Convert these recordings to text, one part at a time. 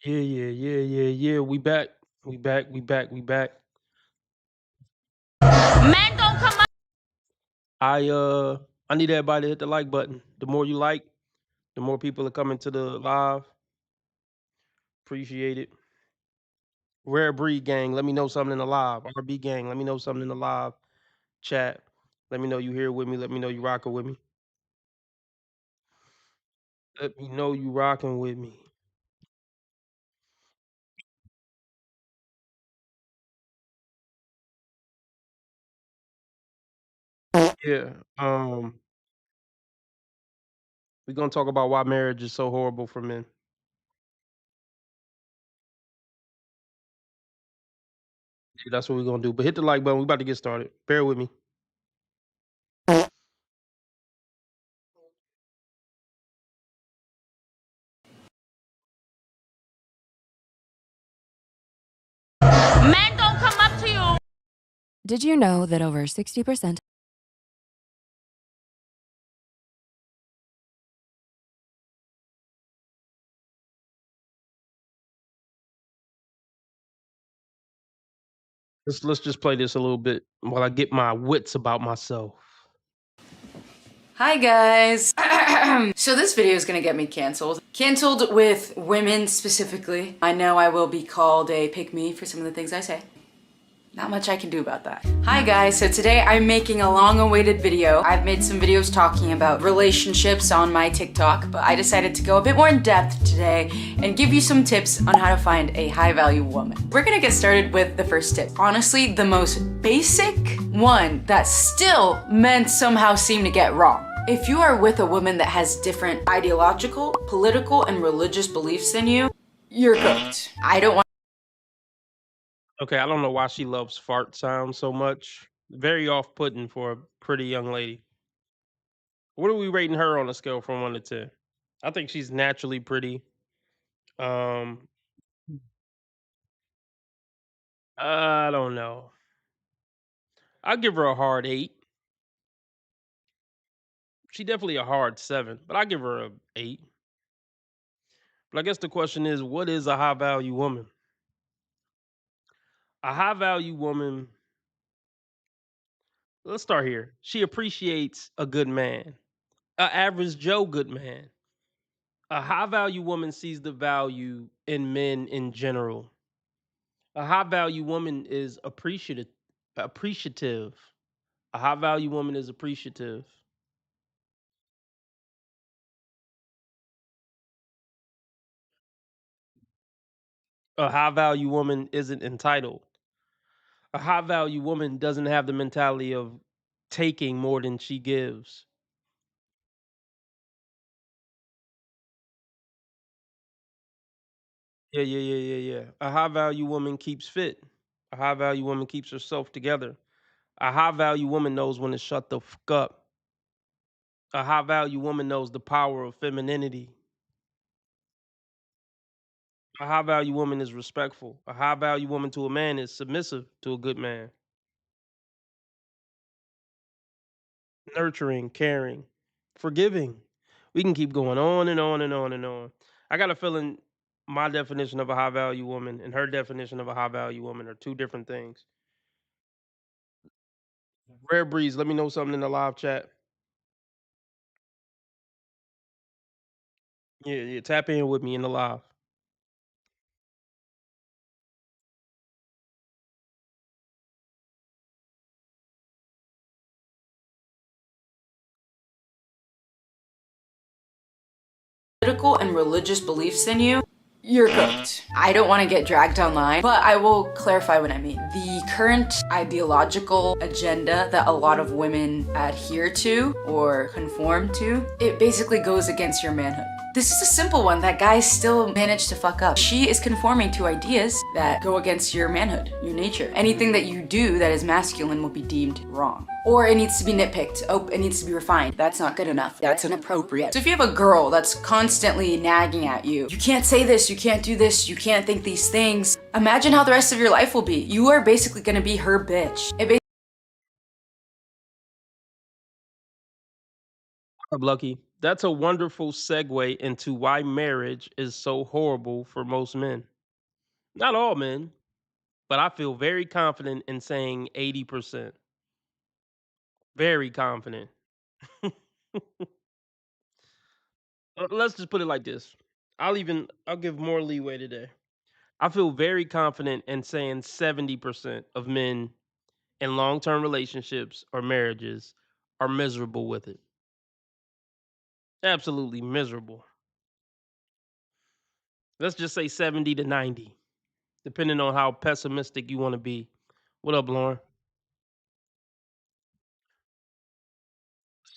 Yeah. We back. We back. Men don't come up. I need everybody to hit the like button. The more you like, the more people are coming to the live. Appreciate it. Rare Breed Gang, let me know something in the live. RB Gang, let me know something in the live chat. Let me know you here with me. Let me know you rocking with me. Let me know you rocking with me. Yeah. We're gonna talk about why marriage is so horrible for men. Yeah, that's what we're gonna do. But hit the like button. We about to get started. Bear with me. Men don't come up to you. Did you know that over 60%? Let's just play this a little bit while I get my wits about myself. Hi guys! So this video is gonna get me canceled. Canceled with women specifically. I know I will be called a pick-me for some of the things I say. Not much I can do about that. Hi guys, so today I'm making a long-awaited video. I've made some videos talking about relationships on my TikTok, but I decided to go a bit more in depth today and give you some tips on how to find a high-value woman. We're gonna get started with the first tip. Honestly, the most basic one that still men somehow seem to get wrong. If you are with a woman that has different ideological, political, and religious beliefs than you, you're cooked. I don't want Okay, I don't know why she loves fart sounds so much. Very off-putting for a pretty young lady. What are we rating her on a scale from 1 to 10? I think she's naturally pretty. Um, I don't know. I'll give her a hard 8. She definitely a hard 7, but I give her a 8. But I guess the question is, what is a high value woman? A high value woman, let's start here. She appreciates a good man, a average Joe good man. A high value woman sees the value in men in general. A high value woman is appreciative. A high value woman is appreciative. A high value woman isn't entitled. A high value woman doesn't have the mentality of taking more than she gives. Yeah. A high value woman keeps fit. A high value woman keeps herself together. A high value woman knows when to shut the fuck up. A high value woman knows the power of femininity. A high value woman is respectful. A high value woman to a man is submissive to a good man. Nurturing, caring, forgiving. We can keep going on and on and on and on. I got a feeling my definition of a high value woman and her definition of a high value woman are two different things. Rare Breeze, let me know something in the live chat. Yeah. Tap in with me in the live. political and religious beliefs than you, you're cooked. I don't want to get dragged online, but I will clarify what I mean. The current ideological agenda that a lot of women adhere to or conform to, it basically goes against your manhood. This is a simple one that guys still manage to fuck up. She is conforming to ideas that go against your manhood, your nature. Anything that you do that is masculine will be deemed wrong. Or it needs to be nitpicked. Oh, it needs to be refined. That's not good enough. That's inappropriate. So if you have a girl that's constantly nagging at you, you can't say this, you can't do this, you can't think these things, imagine how the rest of your life will be. You are basically gonna be her bitch. Lucky. That's a wonderful segue into why marriage is so horrible for most men. Not all men, but I feel very confident in saying 80%. Very confident. Let's just put it like this. I'll give more leeway today. I feel very confident in saying 70% of men in long-term relationships or marriages are miserable with it. Absolutely miserable. Let's just say 70 to 90, depending on how pessimistic you want to be. What up, Lauren?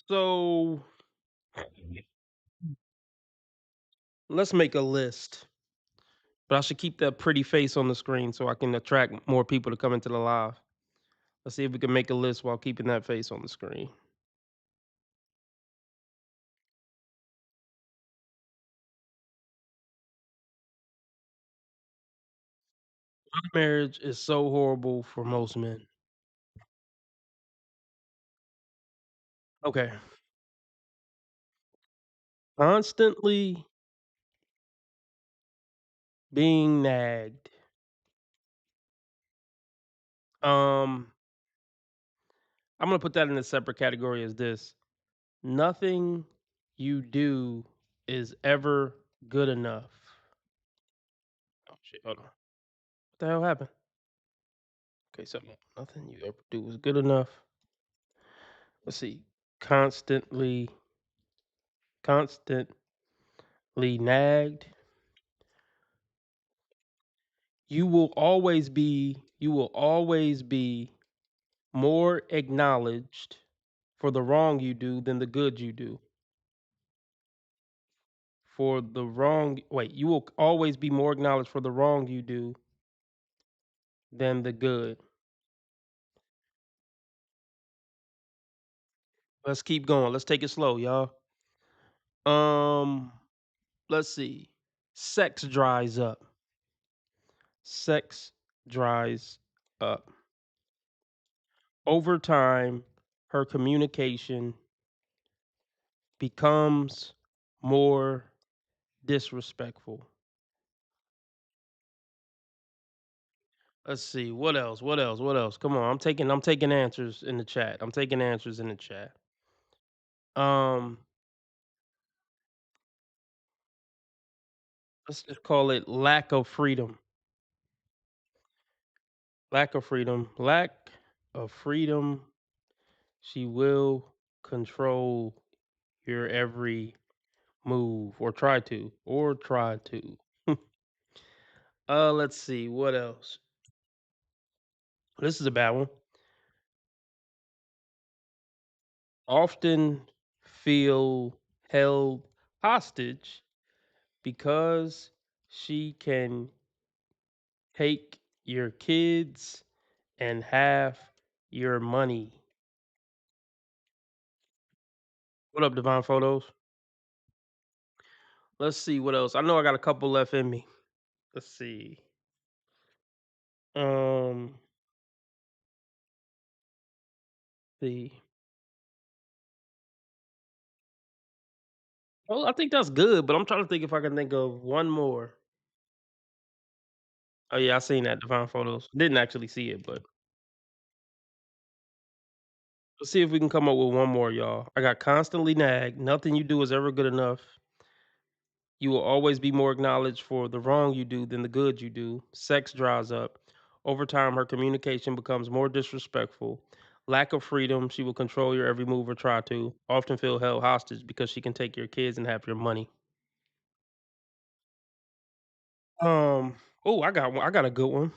So let's make a list. But I should keep that pretty face on the screen so I can attract more people to come into the live. Let's see if we can make a list while keeping that face on the screen. Marriage is so horrible for most men. Okay. Constantly being nagged. Um, I'm gonna put that in a separate category as this. Nothing you do is ever good enough. Oh shit, hold on. What the hell happened? Okay, so nothing you ever do is good enough. Let's see. Constantly, constantly nagged. You will always be more acknowledged for the wrong you do than the good you do. For the wrong wait, you will always be more acknowledged for the wrong you do than the good. Let's keep going. Let's take it slow, y'all. Um, let's see. Sex dries up. Sex dries up. Over time, her communication becomes more disrespectful. Let's see. What else? What else? What else? Come on. I'm taking answers in the chat. I'm taking answers in the chat. Um, let's just call it lack of freedom. Lack of freedom. Lack of freedom. She will control your every move or try to. Or try to. Let's see. What else? This is a bad one. Often feel held hostage because she can take your kids and half your money. What up, Divine Photos? Let's see what else. I know I got a couple left in me. Let's see. Um, the well, I think that's good, but I'm trying to think if I can think of one more. Oh yeah, I seen that Divine Photos. Didn't actually see it, but let's see if we can come up with one more, y'all. I got constantly nagged. Nothing you do is ever good enough. You will always be more acknowledged for the wrong you do than the good you do. Sex dries up. Over time, her communication becomes more disrespectful. Lack of freedom. She will control your every move or try to. Often feel held hostage because she can take your kids and have your money. Um. Oh, I got one. I got a good one.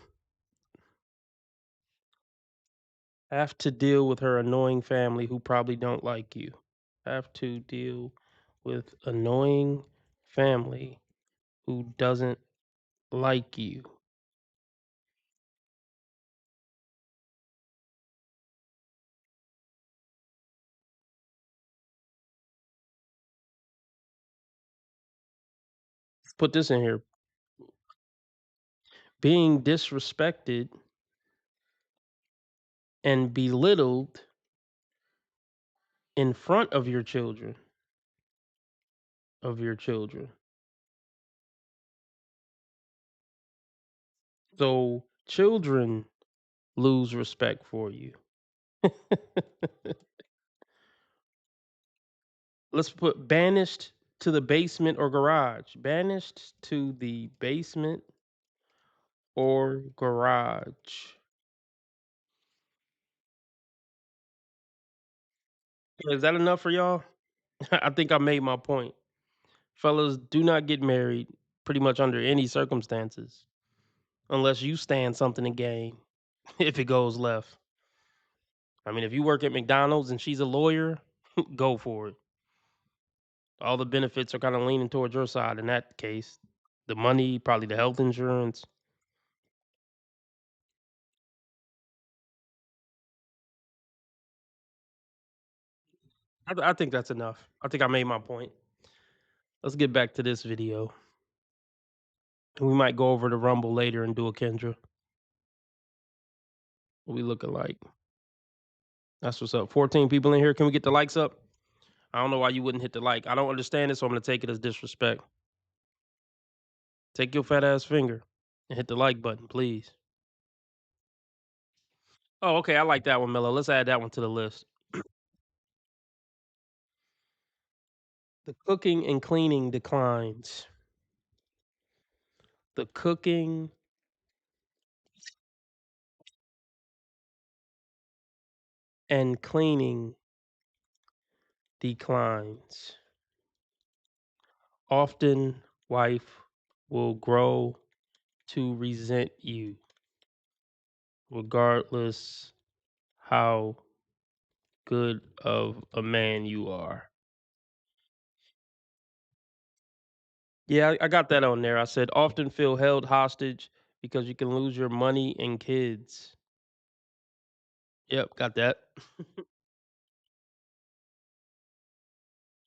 Have to deal with her annoying family who probably don't like you. Have to deal with annoying family who doesn't like you. Let's put this in here. Being disrespected and belittled in front of your children. of your children. So children lose respect for you. Let's put banished to the basement or garage. Banished to the basement or garage. Is that enough for y'all? I think I made my point. Fellas, do not get married pretty much under any circumstances unless you stand something to gain if it goes left. I mean, if you work at McDonald's and she's a lawyer, go for it. All the benefits are kind of leaning towards your side in that case. The money, probably the health insurance. I think that's enough. I think I made my point. Let's get back to this video. We might go over to Rumble later and do a Kendra. What we looking like? That's what's up. 14 people in here. Can we get the likes up? I don't know why you wouldn't hit the like. I don't understand it, so I'm gonna take it as disrespect. Take your fat ass finger and hit the like button, please. Oh, okay. I like that one, Mello. Let's add that one to the list. The cooking and cleaning declines. The cooking and cleaning declines. Often, wife will grow to resent you, regardless how good of a man you are. Yeah, I got that on there. I said, often feel held hostage because you can lose your money and kids. Yep, got that.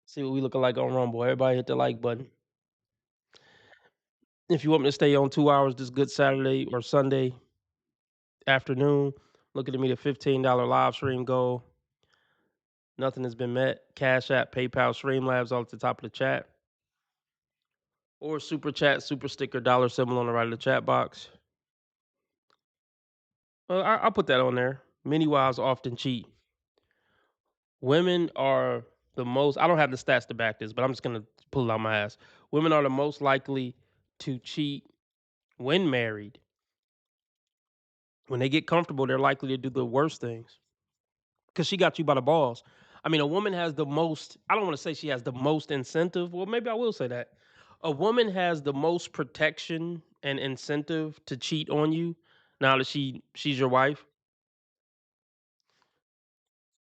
See what we looking like on Rumble. Everybody hit the like button. If you want me to stay on 2 hours this good Saturday or Sunday afternoon, looking to meet a $15 live stream goal. Nothing has been met. Cash App, PayPal, Streamlabs all at the top of the chat. Or super chat, super sticker, dollar symbol on the right of the chat box. I'll put that on there. Many wives often cheat. Women are the most, I don't have the stats to back this, but I'm just going to pull it out my ass. Women are the most likely to cheat when married. When they get comfortable, they're likely to do the worst things because she got you by the balls. I mean, a woman has the most, I don't want to say she has the most incentive. Well, maybe I will say that. A woman has the most protection and incentive to cheat on you now that she's your wife.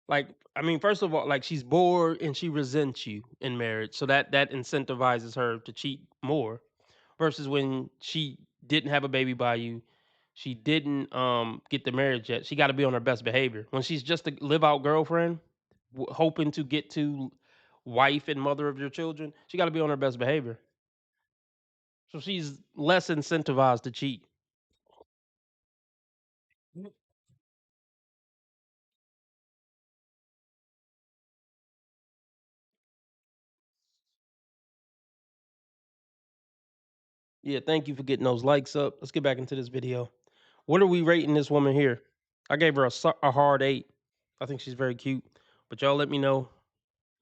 Like, I mean, first of all, like she's bored and she resents you in marriage. So that incentivizes her to cheat more versus when she didn't have a baby by you. She didn't get the marriage yet. She got to be on her best behavior. When she's just a live out girlfriend, hoping to get to wife and mother of your children, she got to be on her best behavior. So she's less incentivized to cheat. Yeah, thank you for getting those likes up. Let's get back into this video. What are we rating this woman here? I gave her a hard 8. I think she's very cute. But y'all let me know.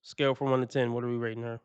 Scale from 1 to 10. What are we rating her?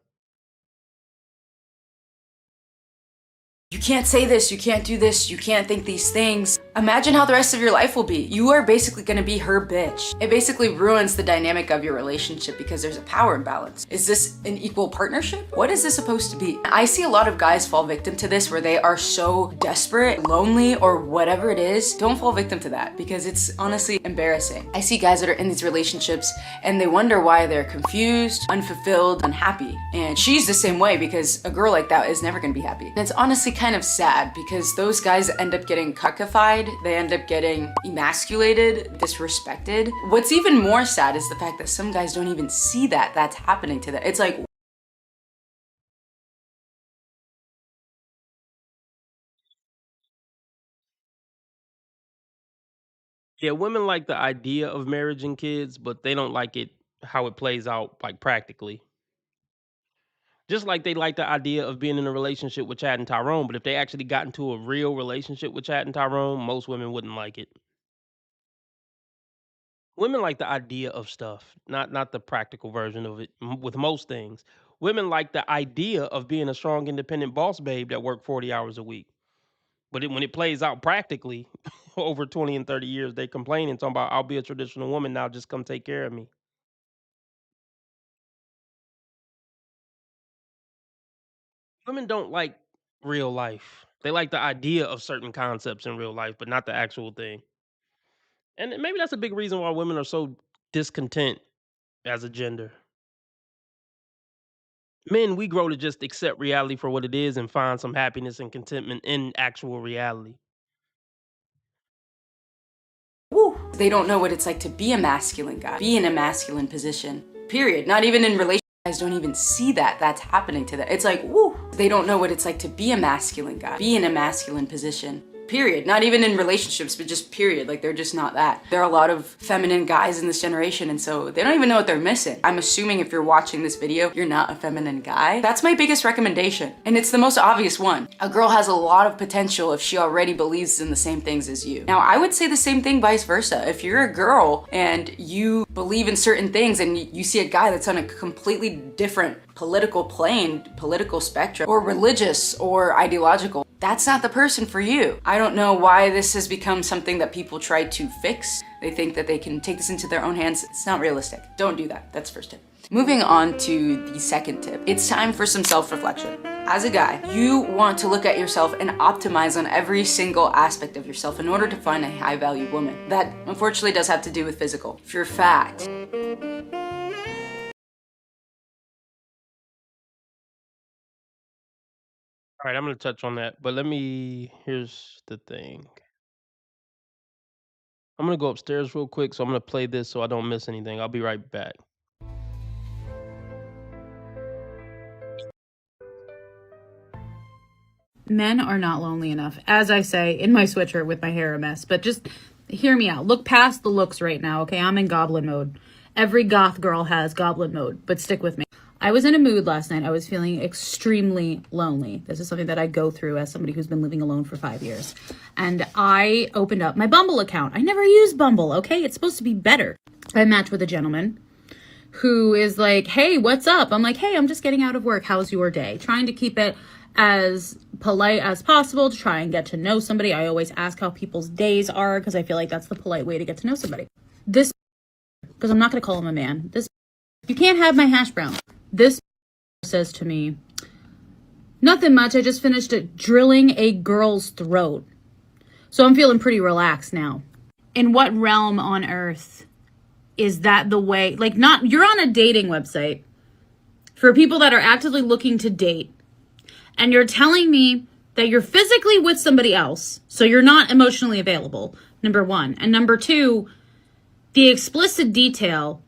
You can't say this, you can't do this, you can't think these things. Imagine how the rest of your life will be. You are basically gonna be her bitch. It basically ruins the dynamic of your relationship because there's a power imbalance. Is this an equal partnership? What is this supposed to be? I see a lot of guys fall victim to this where they are so desperate, lonely, or whatever it is. Don't fall victim to that because it's honestly embarrassing. I see guys that are in these relationships and they wonder why they're confused, unfulfilled, unhappy. And she's the same way because a girl like that is never gonna be happy. And it's honestly kind of sad because those guys end up getting cuckified, they end up getting emasculated, disrespected. What's even more sad is the fact that some guys don't even see that that's happening to them. It's like, Yeah, women like the idea of marriage and kids, but they don't like it how it plays out like practically. Just like they like the idea of being in a relationship with Chad and Tyrone, but if they actually got into a real relationship with Chad and Tyrone, most women wouldn't like it. Women like the idea of stuff, not the practical version of it. With most things, women like the idea of being a strong, independent boss babe that worked 40 hours a week. But when it plays out practically over 20 and 30 years, they complain and talking about, I'll be a traditional woman now, just come take care of me. Women don't like real life. They like the idea of certain concepts in real life, but not the actual thing. And maybe that's a big reason why women are so discontent as a gender. Men, we grow to just accept reality for what it is and find some happiness and contentment in actual reality. Woo. They don't know what it's like to be a masculine guy, be in a masculine position, period. Not even in relationships. Guys don't even see that that's happening to them. It's like, woo. They don't know what it's like to be a masculine guy, be in a masculine position, period. Not even in relationships, but just period. Like, they're just not that. There are a lot of feminine guys in this generation, and so they don't even know what they're missing. I'm assuming if you're watching this video, you're not a feminine guy. That's my biggest recommendation, and it's the most obvious one. A girl has a lot of potential if she already believes in the same things as you. Now, I would say the same thing vice versa. If you're a girl and you believe in certain things and you see a guy that's on a completely different political plane, political spectrum, or religious or ideological, that's not the person for you. I don't know why this has become something that people try to fix. They think that they can take this into their own hands. It's not realistic. Don't do that. That's first tip. Moving on to the second tip. It's time for some self-reflection. As a guy, you want to look at yourself and optimize on every single aspect of yourself in order to find a high-value woman. That unfortunately does have to do with physical. If you're fat, All right, I'm going to touch on that, but here's the thing. I'm going to go upstairs real quick, so I'm going to play this so I don't miss anything. I'll be right back. Men are not lonely enough. As I say in my sweatshirt with my hair a mess, but just hear me out. Look past the looks right now, okay? I'm in goblin mode. Every goth girl has goblin mode, but stick with me. I was in a mood last night. I was feeling extremely lonely. This is something that I go through as somebody who's been living alone for 5 years. And I opened up my Bumble account. I never use Bumble, okay? It's supposed to be better. I matched with a gentleman who is like, hey, what's up? I'm like, hey, I'm just getting out of work. How's your day? Trying to keep it as polite as possible to try and get to know somebody. I always ask how people's days are because I feel like that's the polite way to get to know somebody. This, because I'm not going to call him a man. This, you can't have my hash brown. This says to me, nothing much. I just finished drilling a girl's throat. So I'm feeling pretty relaxed now. In what realm on earth is that the way? Like, not, you're on a dating website for people that are actively looking to date. And you're telling me that you're physically with somebody else, so you're not emotionally available, number one. And number two, the explicit detail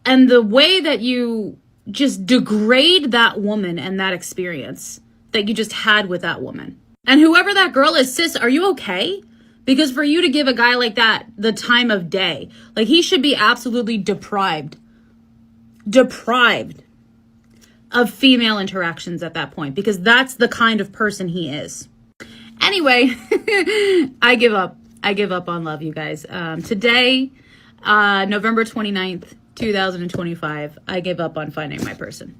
and the way that you just degrade that woman and that experience that you just had with that woman. And whoever that girl is, sis, are you okay? Because for you to give a guy like that the time of day, like, he should be absolutely deprived of female interactions at that point, because that's the kind of person he is. Anyway, I give up. I give up on love, you guys. Today, November 29th, 2025, I give up on finding my person.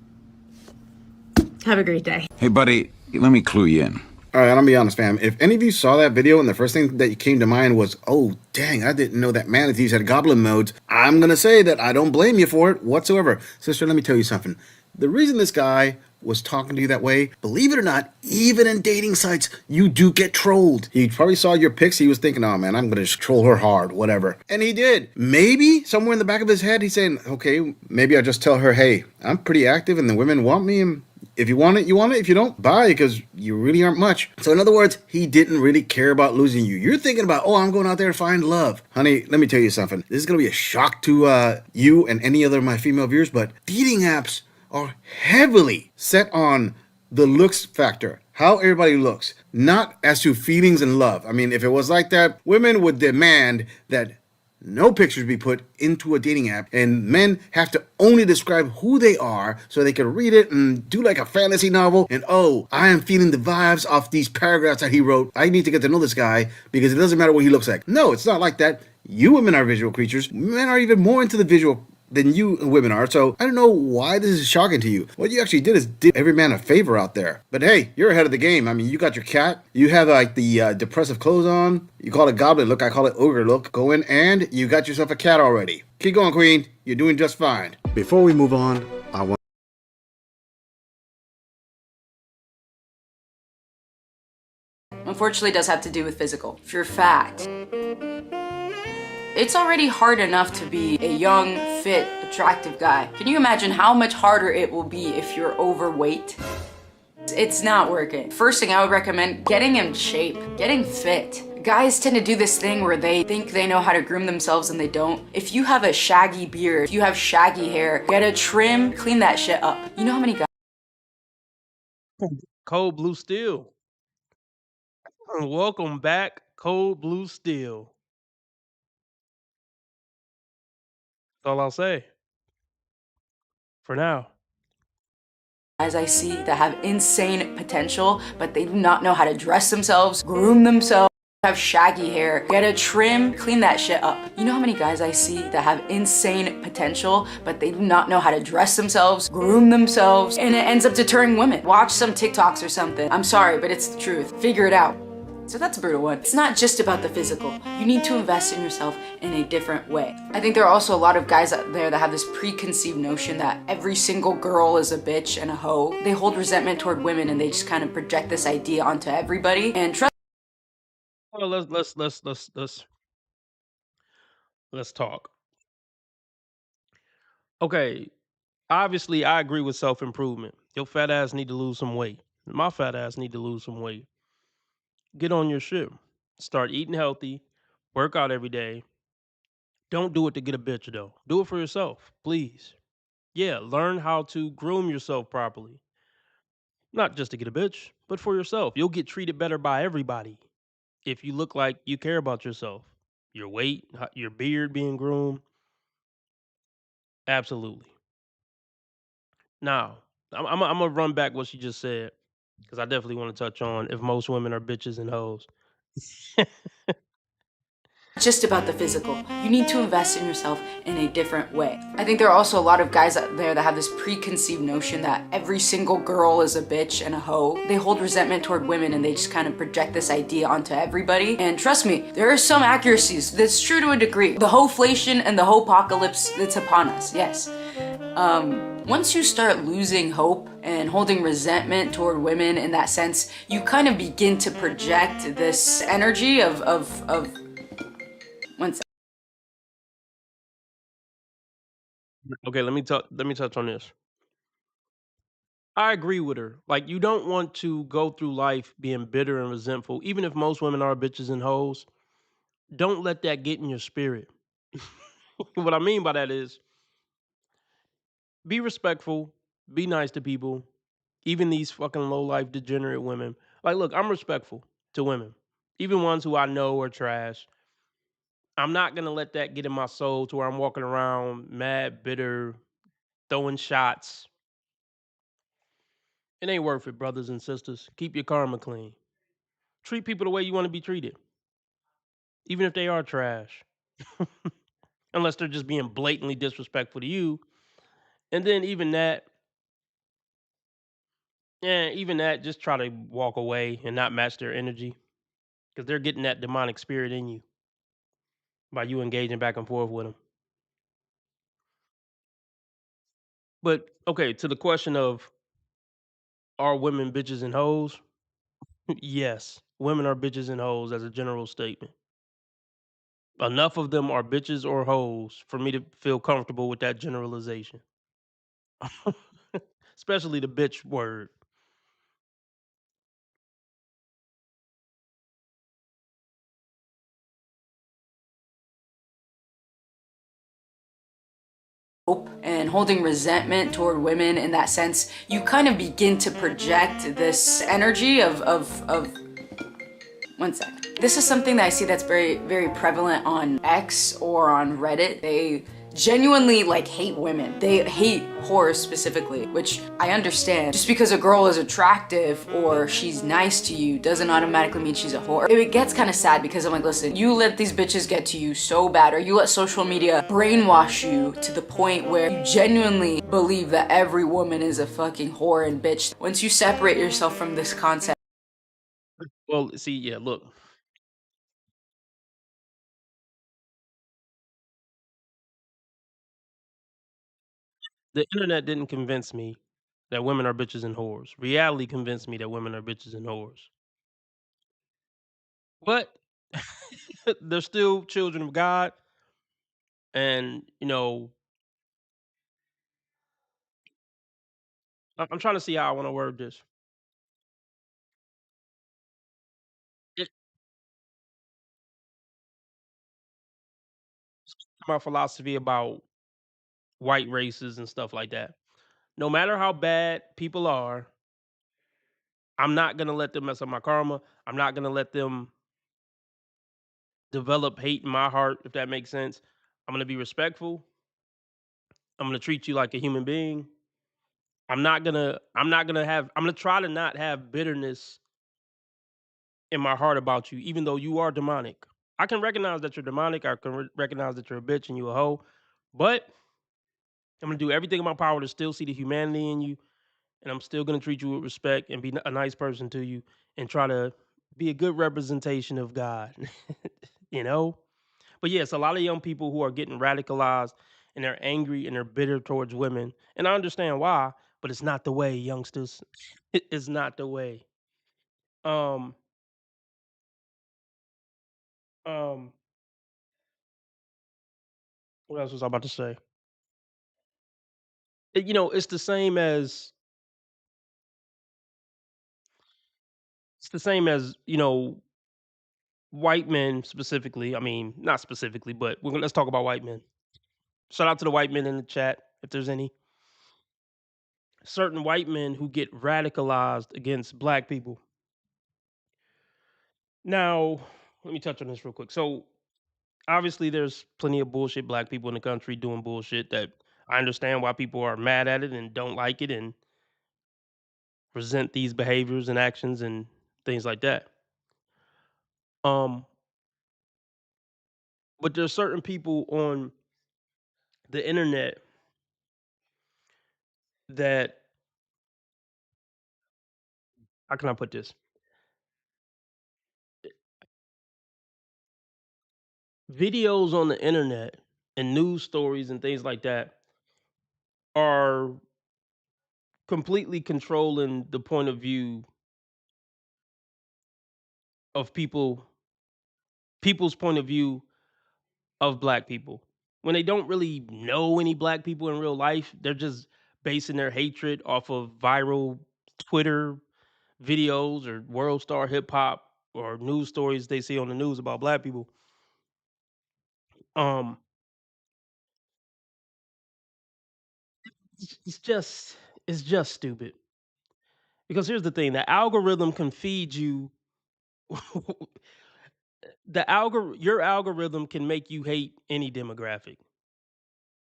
Have a great day. Hey, buddy, let me clue you in. All right, I'll be honest, fam. If any of you saw that video and the first thing that came to mind was, oh, dang, I didn't know that manatees had goblin modes, I'm going to say that I don't blame you for it whatsoever. Sister, let me tell you something. The reason this guy was talking to you that way, believe it or not, even in dating sites, you do get trolled. He probably saw your pics. He was thinking, oh man, I'm going to just troll her hard, whatever. And he did. Maybe somewhere in the back of his head, he's saying, okay, maybe I'll just tell her, hey, I'm pretty active and the women want me, and if you want it, you want it. If you don't, bye, because you really aren't much. So in other words, he didn't really care about losing you. You're thinking about, oh, I'm going out there to find love. Honey, let me tell you something. This is going to be a shock to you and any other of my female viewers, but dating apps are heavily set on the looks factor, how everybody looks, not as to feelings and love. I mean, if it was like that, women would demand that no pictures be put into a dating app, and men have to only describe who they are so they can read it and do like a fantasy novel. And oh, I am feeling the vibes off these paragraphs that he wrote. I need to get to know this guy because it doesn't matter what he looks like. No, it's not like that. You women are visual creatures. Men are even more into the visual than you women are, so I don't know why this is shocking to you. What you actually did is did every man a favor out there. But hey, you're ahead of the game. I mean, you got your cat, you have like the depressive clothes on, you call it goblin look, I call it ogre look. Go in and you got yourself a cat already. Keep going, queen. You're doing just fine. Before we move on, I want unfortunately does have to do with physical. If you're fat, it's already hard enough to be a young, fit, attractive guy. Can you imagine how much harder it will be if you're overweight? It's not working. First thing I would recommend, getting in shape, getting fit. Guys tend to do this thing where they think they know how to groom themselves and they don't. If you have a shaggy beard, if you have shaggy hair, get a trim, clean that shit up. You know how many guys Cold Blue Steel. Welcome back, Cold Blue Steel. That's all I'll say. For now. I see that have insane potential, but they do not know how to dress themselves, groom themselves, have shaggy hair, get a trim, clean that shit up. You know how many guys I see that have insane potential, but they do not know how to dress themselves, groom themselves, and it ends up deterring women. Watch some TikToks or something. I'm sorry, but it's the truth. Figure it out. So that's a brutal one. It's not just about the physical. You need to invest in yourself in a different way. I think there are also a lot of guys out there that have this preconceived notion that every single girl is a bitch and a hoe. They hold resentment toward women and they just kind of project this idea onto everybody. And trust Well, let's talk. Okay, obviously I agree with self-improvement. Your fat ass need to lose some weight. My fat ass need to lose some weight. Get on your shit. Start eating healthy. Work out every day. Don't do it to get a bitch though. Do it for yourself, please. Yeah, learn how to groom yourself properly. Not just to get a bitch, but for yourself. You'll get treated better by everybody if you look like you care about yourself. Your weight, your beard being groomed. Absolutely. Now, I'm gonna run back what she just said because I definitely want to touch on if most women are bitches and hoes. just about the physical. You need to invest in yourself in a different way. I think there are also a lot of guys out there that have this preconceived notion that every single girl is a bitch and a hoe. They hold resentment toward women and they just kind of project this idea onto everybody. And trust me, there are some accuracies. That's true to a degree. The hoeflation and the hoepocalypse, it's upon us, yes. Once you start losing hope and holding resentment toward women in that sense, you kind of begin to project this energy of one second. Okay, let me touch on this. I agree with her. Like, you don't want to go through life being bitter and resentful, even if most women are bitches and hoes. Don't let that get in your spirit. What I mean by that is, be respectful, be nice to people, even these fucking low life degenerate women. Like, look, I'm respectful to women, even ones who I know are trash. I'm not gonna let that get in my soul to where I'm walking around mad, bitter, throwing shots. It ain't worth it, brothers and sisters. Keep your karma clean. Treat people the way you want to be treated, even if they are trash. Unless they're just being blatantly disrespectful to you. And then even that, just try to walk away and not match their energy. Because they're getting that demonic spirit in you by you engaging back and forth with them. But okay, to the question of, are women bitches and hoes? Yes, women are bitches and hoes as a general statement. Enough of them are bitches or hoes for me to feel comfortable with that generalization. Especially the bitch word. Hope and holding resentment toward women in that sense, you kind of begin to project this energy of one sec. This is something that I see that's very, very prevalent on X or on Reddit. They genuinely like hate women. They hate whores specifically, which I understand. Just because a girl is attractive or she's nice to you doesn't automatically mean she's a whore. It gets kind of sad because I'm like, listen, you let these bitches get to you so bad, or you let social media brainwash you to the point where you genuinely believe that every woman is a fucking whore and bitch. Once you separate yourself from this concept. Well, see, yeah, look. The internet didn't convince me that women are bitches and whores. Reality convinced me that women are bitches and whores. But they're still children of God, and I'm trying to see how I want to word this. It, my philosophy about white races and stuff like that. No matter how bad people are, I'm not gonna let them mess up my karma. I'm not gonna let them develop hate in my heart, if that makes sense. I'm gonna be respectful. I'm gonna treat you like a human being. I'm gonna try to not have bitterness in my heart about you, even though you are demonic. I can recognize that you're demonic. I can recognize that you're a bitch and you a hoe, but I'm gonna do everything in my power to still see the humanity in you, and I'm still gonna treat you with respect and be a nice person to you, and try to be a good representation of God. you know. But yes, a lot of young people who are getting radicalized and they're angry and they're bitter towards women, and I understand why, but it's not the way, youngsters. It is not the way. Um, um, what else was I about to say? It's the same as white men specifically. I mean, not specifically, but let's talk about white men. Shout out to the white men in the chat, if there's any. Certain white men who get radicalized against black people. Now, let me touch on this real quick. So, obviously, there's plenty of bullshit black people in the country doing bullshit that I understand why people are mad at it and don't like it and resent these behaviors and actions and things like that. Um, but there's certain people on the internet that, how can I put this? Videos on the internet and news stories and things like that are completely controlling the point of view of people's point of view of black people. When they don't really know any black people in real life, they're just basing their hatred off of viral Twitter videos or world star hip hop or news stories they see on the news about black people. Um, it's just it's just stupid. Because here's the thing, the algorithm can feed you your algorithm can make you hate any demographic.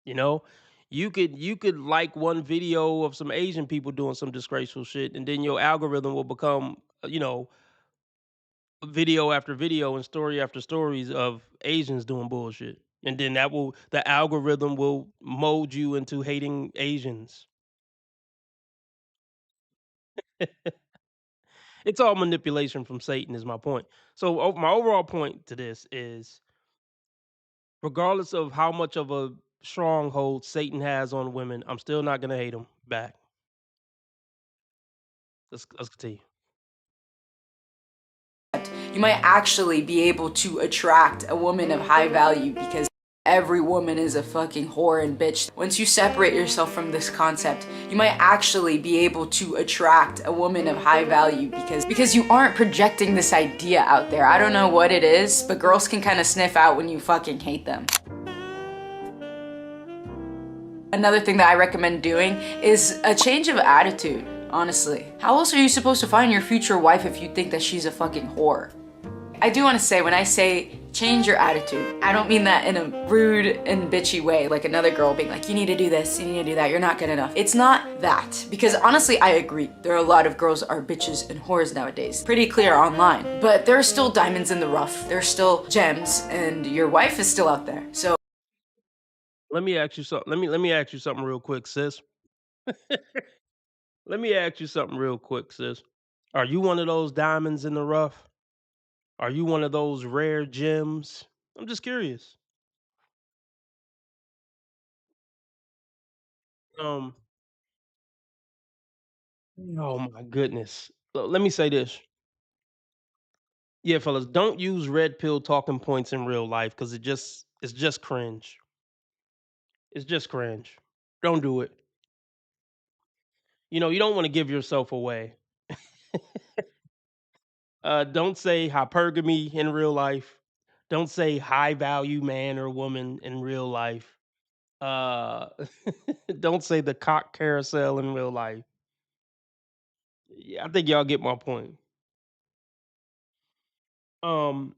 You know? You could like one video of some Asian people doing some disgraceful shit, and then your algorithm will become, video after video and story after stories of Asians doing bullshit. And then the algorithm will mold you into hating Asians. It's all manipulation from Satan is my point. So my overall point to this is, regardless of how much of a stronghold Satan has on women, I'm still not gonna hate him back. Let's continue. You might actually be able to attract a woman of high value because every woman is a fucking whore and bitch. Once you separate yourself from this concept, you might actually be able to attract a woman of high value because you aren't projecting this idea out there. I don't know what it is, but girls can kind of sniff out when you fucking hate them. Another thing that I recommend doing is a change of attitude, honestly. How else are you supposed to find your future wife if you think that she's a fucking whore? I do want to say, when I say change your attitude, I don't mean that in a rude and bitchy way, like another girl being like, you need to do this, you need to do that, you're not good enough. It's not that. Because honestly, I agree. There are a lot of girls are bitches and whores nowadays. Pretty clear online. But there are still diamonds in the rough. There's still gems, and your wife is still out there. So Let me ask you something. Let me ask you something real quick, sis. Let me ask you something real quick, sis. Are you one of those diamonds in the rough? Are you one of those rare gems? I'm just curious. Um, oh my goodness. Let me say this. Yeah, fellas, don't use red pill talking points in real life because it's just cringe. It's just cringe. Don't do it. You know, you don't want to give yourself away. Don't say hypergamy in real life. Don't say high value man or woman in real life. Uh, don't say the cock carousel in real life. Yeah, I think y'all get my point. Um,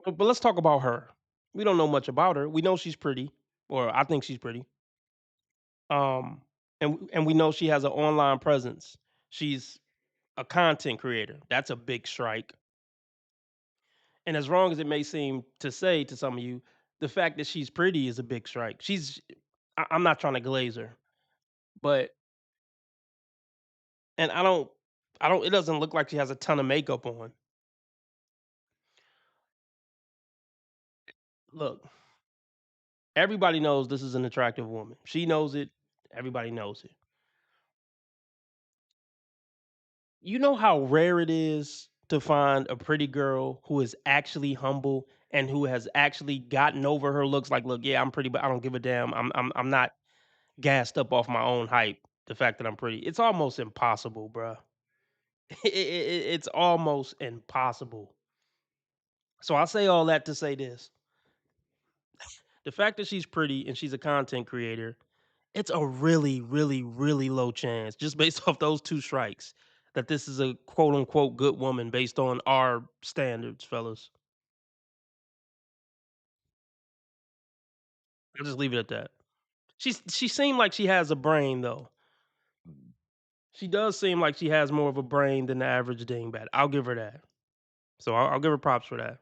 but let's talk about her. We don't know much about her. We know she's pretty, or I think she's pretty. Um, and we know she has an online presence. She's a content creator. That's a big strike. And as wrong as it may seem to say to some of you, the fact that she's pretty is a big strike. I'm not trying to glaze her, but and I don't. It doesn't look like she has a ton of makeup on. Look, everybody knows this is an attractive woman. She knows it. Everybody knows it. You know how rare it is to find a pretty girl who is actually humble and who has actually gotten over her looks. Like, look, yeah, I'm pretty, but I don't give a damn. I'm not gassed up off my own hype. The fact that I'm pretty, it's almost impossible, bruh. It's almost impossible. So I say all that to say this: the fact that she's pretty and she's a content creator, it's a really, really, really low chance, just based off those two strikes, that this is a quote unquote good woman based on our standards, fellas. I'll just leave it at that. She seemed like she has a brain though. She does seem like she has more of a brain than the average dingbat. I'll give her that. So I'll give her props for that.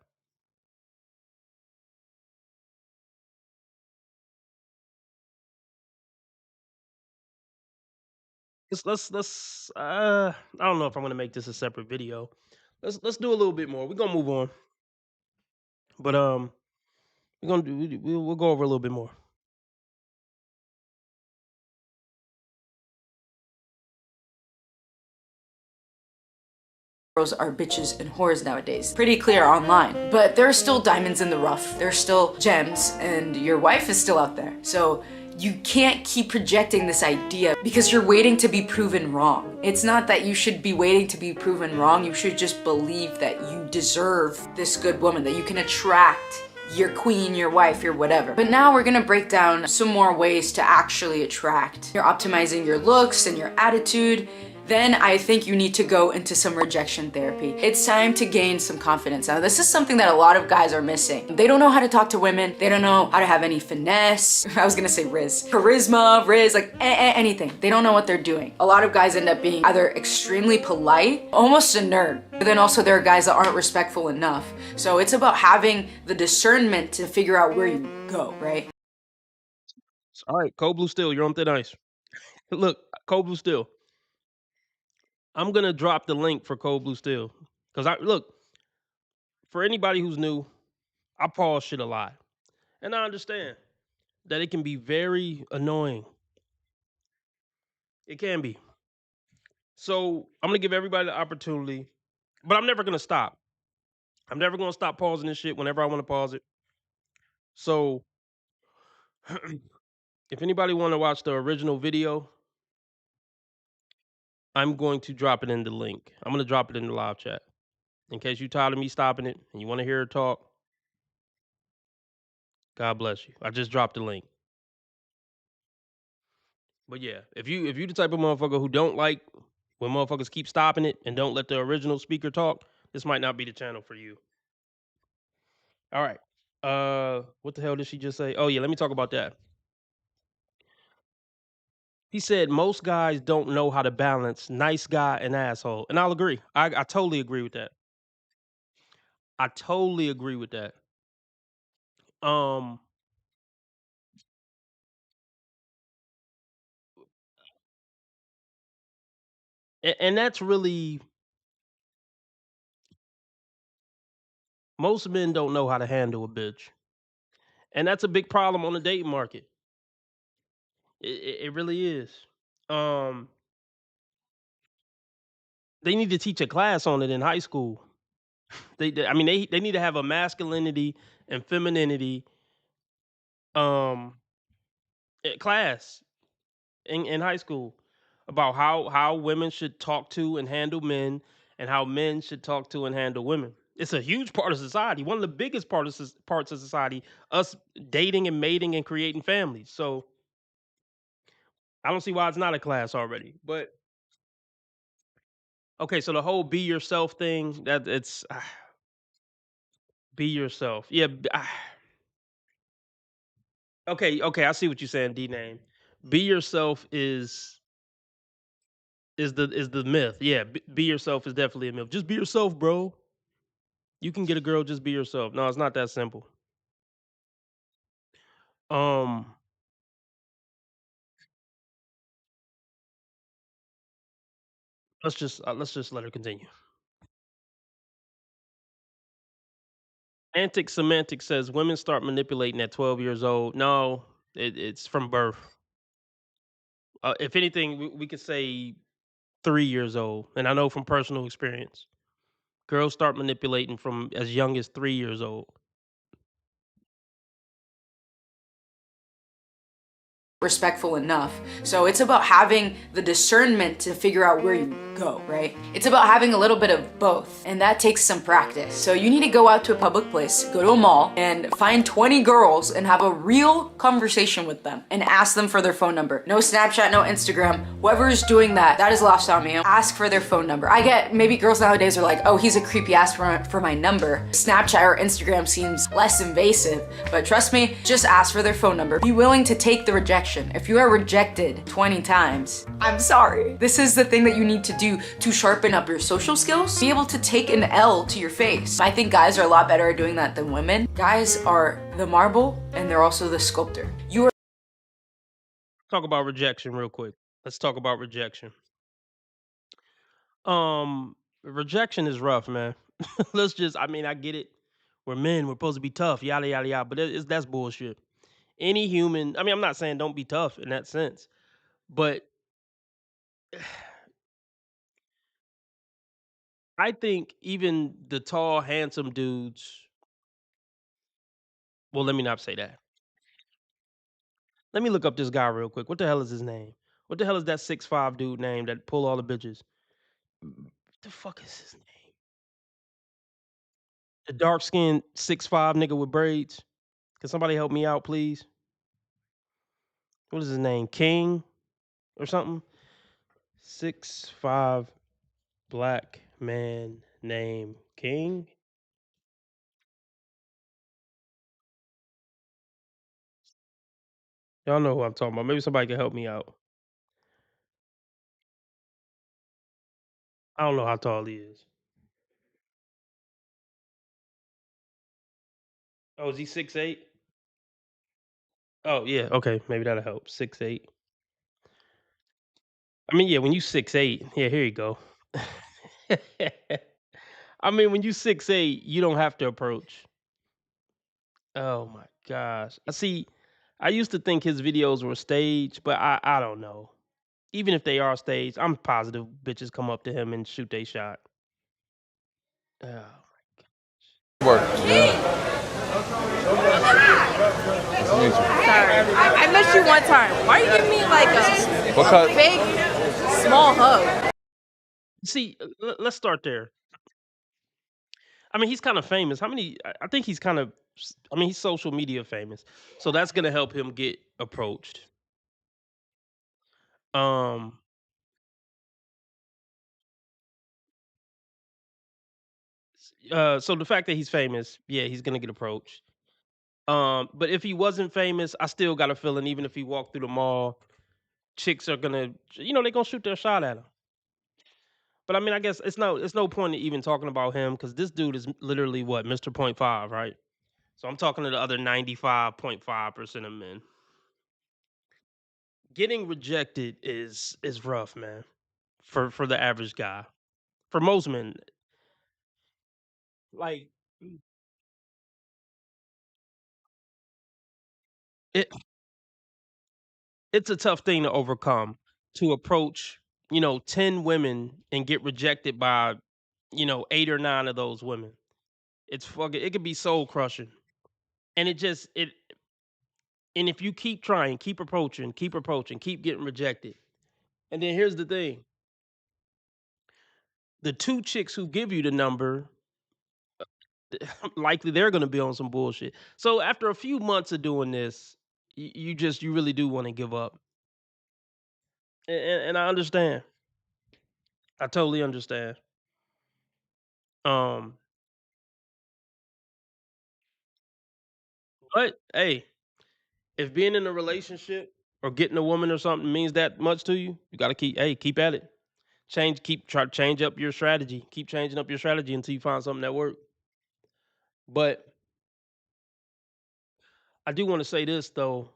Let's I don't know if I'm gonna make this a separate video. Let's do a little bit more. We're gonna move on. But we're gonna do we'll go over a little bit more. girls are bitches and whores nowadays. Pretty clear online. But there are still diamonds in the rough. There's still gems, and your wife is still out there. So you can't keep projecting this idea because you're waiting to be proven wrong. It's not that you should be waiting to be proven wrong. You should just believe that you deserve this good woman, that you can attract your queen, your wife, your whatever. But now we're gonna break down some more ways to actually attract. You're optimizing your looks and your attitude. Then I think you need to go into some rejection therapy. It's time to gain some confidence. Now, this is something that a lot of guys are missing. They don't know how to talk to women. They don't know how to have any finesse. I was gonna say charisma, like anything. They don't know what they're doing. A lot of guys end up being either extremely polite, almost a nerd. But then also there are guys that aren't respectful enough. So it's about having the discernment to figure out where you go, right? All right, Cold Blue Steel, you're on thin ice. Look, Cold Blue Steel. I'm gonna drop the link for Cold Blue Steel because I look for anybody who's new. I pause shit a lot, and I understand that it can be very annoying. It can be. So I'm gonna give everybody the opportunity, but I'm never gonna stop. I'm never gonna stop pausing this shit whenever I want to pause it. So if anybody want to watch the original video, I'm going to drop it in the link. I'm gonna drop it in the live chat in case you tired of me stopping it and you want to hear her talk. God bless you. I just dropped the link. But yeah, if you the type of motherfucker who don't like When motherfuckers keep stopping it and don't let the original speaker talk, this might not be the channel for you. All right. What the hell did she just say? Oh yeah, let me talk about that. He said most guys don't know how to balance nice guy and asshole, and I'll agree. I totally agree with that. I totally agree with that. Um, and that's really most men don't know how to handle a bitch, and that's a big problem on the dating market. It really is. Um, they need to teach a class on it in high school. I mean, they need to have a masculinity and femininity um class in high school about how women should talk to and handle men and how men should talk to and handle women. It's a huge part of society. One of the biggest parts of society, us dating and mating and creating families. So I don't see why it's not a class already. But okay, so the whole be yourself thing, that it's be yourself. Yeah. Okay, I see what you're saying, D name. Be yourself is the myth. Yeah, be yourself is definitely a myth. Just be yourself, bro. You can get a girl, just be yourself. No, it's not that simple. Um, let's just let her continue. Antic Semantic says women start manipulating at 12 years old. No, it's from birth. If anything, we could say 3 years old, and I know from personal experience, girls start manipulating from as young as 3 years old. Respectful enough. So it's about having the discernment to figure out where you go, right? It's about having a little bit of both, and that takes some practice. So you need to go out to a public place, go to a mall, and find 20 girls and have a real conversation with them and ask them for their phone number. No Snapchat, no Instagram. Whoever's doing that, that is lost on me. Ask for their phone number. I get maybe girls nowadays are like, oh, he's a creepy ass for my number. Snapchat or Instagram seems less invasive, but trust me, just ask for their phone number. Be willing to take the rejection. If you are rejected 20 times, I'm sorry. This is the thing that you need to do to sharpen up your social skills, be able to take an L to your face. I think guys are a lot better at doing that than women. Guys are the marble and they're also the sculptor. You are Talk about rejection real quick. Let's talk about rejection. Rejection is rough, man. I mean, I get it. We're men, we're supposed to be tough, yada yada yada, but that's bullshit. Any human, I mean, I'm not saying don't be tough in that sense, but I think even the tall, handsome dudes, well, let me not say that. Let me look up this guy real quick. What the hell is his name? What the hell is that 6'5" dude name that pull all the bitches? What the fuck is his name? The dark skinned 6'5" nigga with braids. Can somebody help me out, please? What is his name? King or something? 6'5" black man named King. Y'all know who I'm talking about. Maybe somebody can help me out. I don't know how tall he is. Oh, is he 6'8"? Oh yeah, okay, maybe that'll help. 6'8". I mean, yeah, when you 6'8", yeah, here you go. I mean, when you 6'8", you don't have to approach. Oh my gosh. I see. I used to think his videos were staged, but I don't know. Even if they are staged, I'm positive bitches come up to him and shoot they shot. Oh. Work. Sorry. I missed you one time. Why are you giving me like a Because big, small hug? See, let's start there. I mean, he's kind of famous. How many? I think he's kind of. I mean, he's social media famous, so that's gonna help him get approached. Um, So the fact that he's famous, yeah, he's gonna get approached. But if he wasn't famous, I still got a feeling even if he walked through the mall, chicks are gonna, they're gonna shoot their shot at him. But I mean, I guess it's no point in even talking about him because this dude is literally what, Mr. Point 5, right? So I'm talking to the other 95.5% of men. Getting rejected is rough, man. For the average guy. For most men, like it it's a tough thing to overcome to approach, 10 women and get rejected by, 8 or 9 of those women. It could be soul crushing. And and if you keep trying, keep approaching, keep getting rejected. And then here's the thing. The 2 chicks who give you the number, likely they're going to be on some bullshit. So after a few months of doing this, you really do want to give up. And I understand. I totally understand. Um, but hey, if being in a relationship or getting a woman or something means that much to you, you got to keep at it. Change up your strategy. Keep changing up your strategy until you find something that works. But I do want to say this though.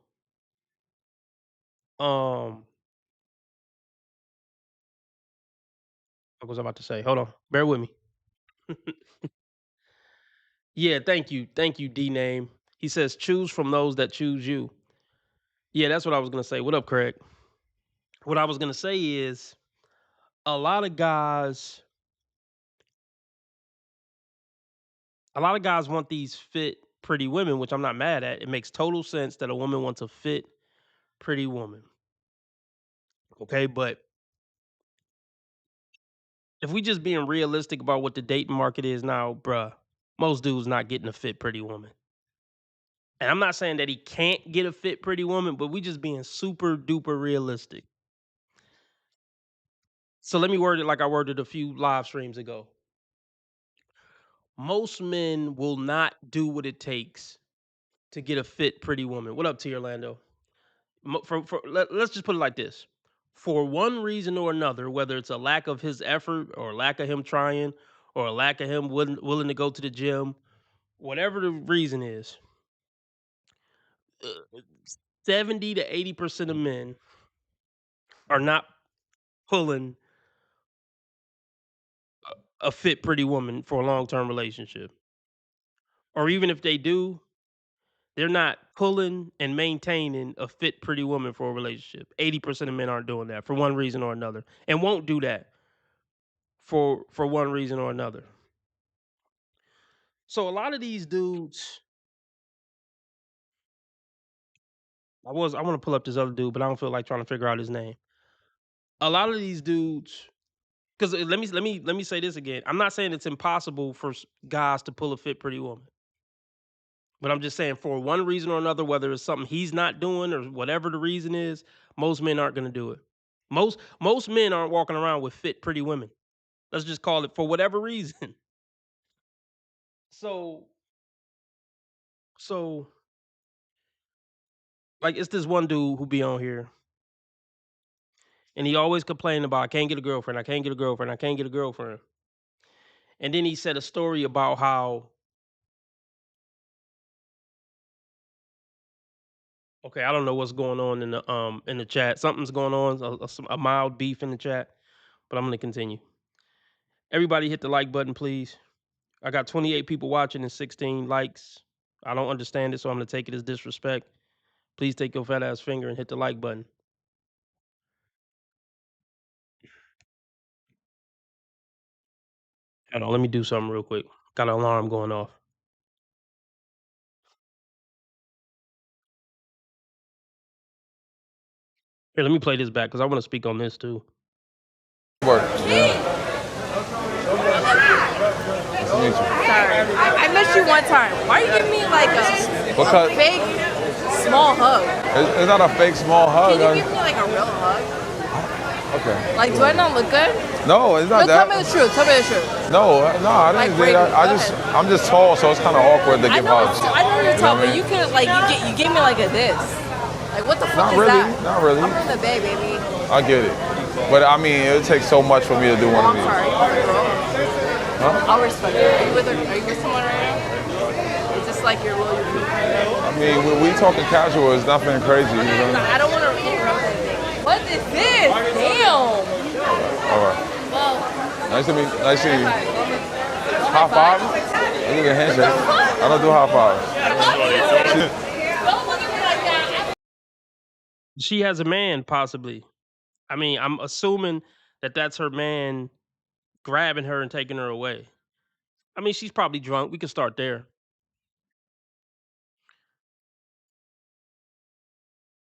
What was I about to say? Hold on. Bear with me. Yeah, thank you. Thank you, D name. He says choose from those that choose you. Yeah, that's what I was gonna say. What up, Craig? What I was gonna say is a lot of guys want these fit, pretty women, which I'm not mad at. It makes total sense that a woman wants a fit, pretty woman. Okay, but if we just being realistic about what the dating market is now, bruh, most dudes not getting a fit, pretty woman. And I'm not saying that he can't get a fit, pretty woman, but we just being super duper realistic. So let me word it like I worded a few live streams ago. Most men will not do what it takes to get a fit, pretty woman. What up, T. Orlando? Let's just put it like this. For one reason or another, whether it's a lack of his effort or a lack of him trying or a lack of him willing to go to the gym, whatever the reason is, 70 to 80% of men are not pulling a fit, pretty woman for a long-term relationship. Or even if they do, they're not pulling and maintaining a fit, pretty woman for a relationship. 80% of men aren't doing that for one reason or another, and won't do that for one reason or another. So a lot of these dudes, I want to pull up this other dude, but I don't feel like trying to figure out his name. A lot of these dudes, because let me say this again. I'm not saying it's impossible for guys to pull a fit, pretty woman. But I'm just saying, for one reason or another, whether it's something he's not doing or whatever the reason is, most men aren't going to do it. Most men aren't walking around with fit, pretty women. Let's just call it for whatever reason. So like it's this one dude who be on here, and he always complaining about I can't get a girlfriend, I can't get a girlfriend, I can't get a girlfriend. And then he said a story about how, okay, I don't know what's going on in the chat. Something's going on, a mild beef in the chat, but I'm going to continue. Everybody hit the like button, please. I got 28 people watching and 16 likes. I don't understand it, so I'm going to take it as disrespect. Please take your fat ass finger and hit the like button. Hold on, let me do something real quick. Got an alarm going off. Here, let me play this back because I want to speak on this too. Work. Sorry. I missed you one time. Why are you giving me like a fake small hug? It's not a fake small hug. Can you give me like a real hug? Okay. Like, do I not look good? No, it's not No, tell me that. the truth. Tell me the truth. No, I Like, didn't break say that. it. Go I'm just tall, so it's kind of awkward to I give know, hugs. I know you're tall, You know what I but mean? you could like you gave me like a this. Like, what the fuck Not is really, that? not really. I'm from the Bay, baby. I get it, but I mean, it would take so much for me to do Oh, one of I'm these. sorry. You're a girl. Huh? I'll respect it. Are you with someone right now? Is this like your will? I mean, we talking casual. It's nothing crazy. You know? I don't want to interrupt anything. What is this? Damn. All right. Well, Nice to meet. Nice to meet you. High five? I give you a handshake. I don't do high fives. don't look at me like that. She has a man, possibly. I mean, I'm assuming that that's her man grabbing her and taking her away. I mean, she's probably drunk. We can start there.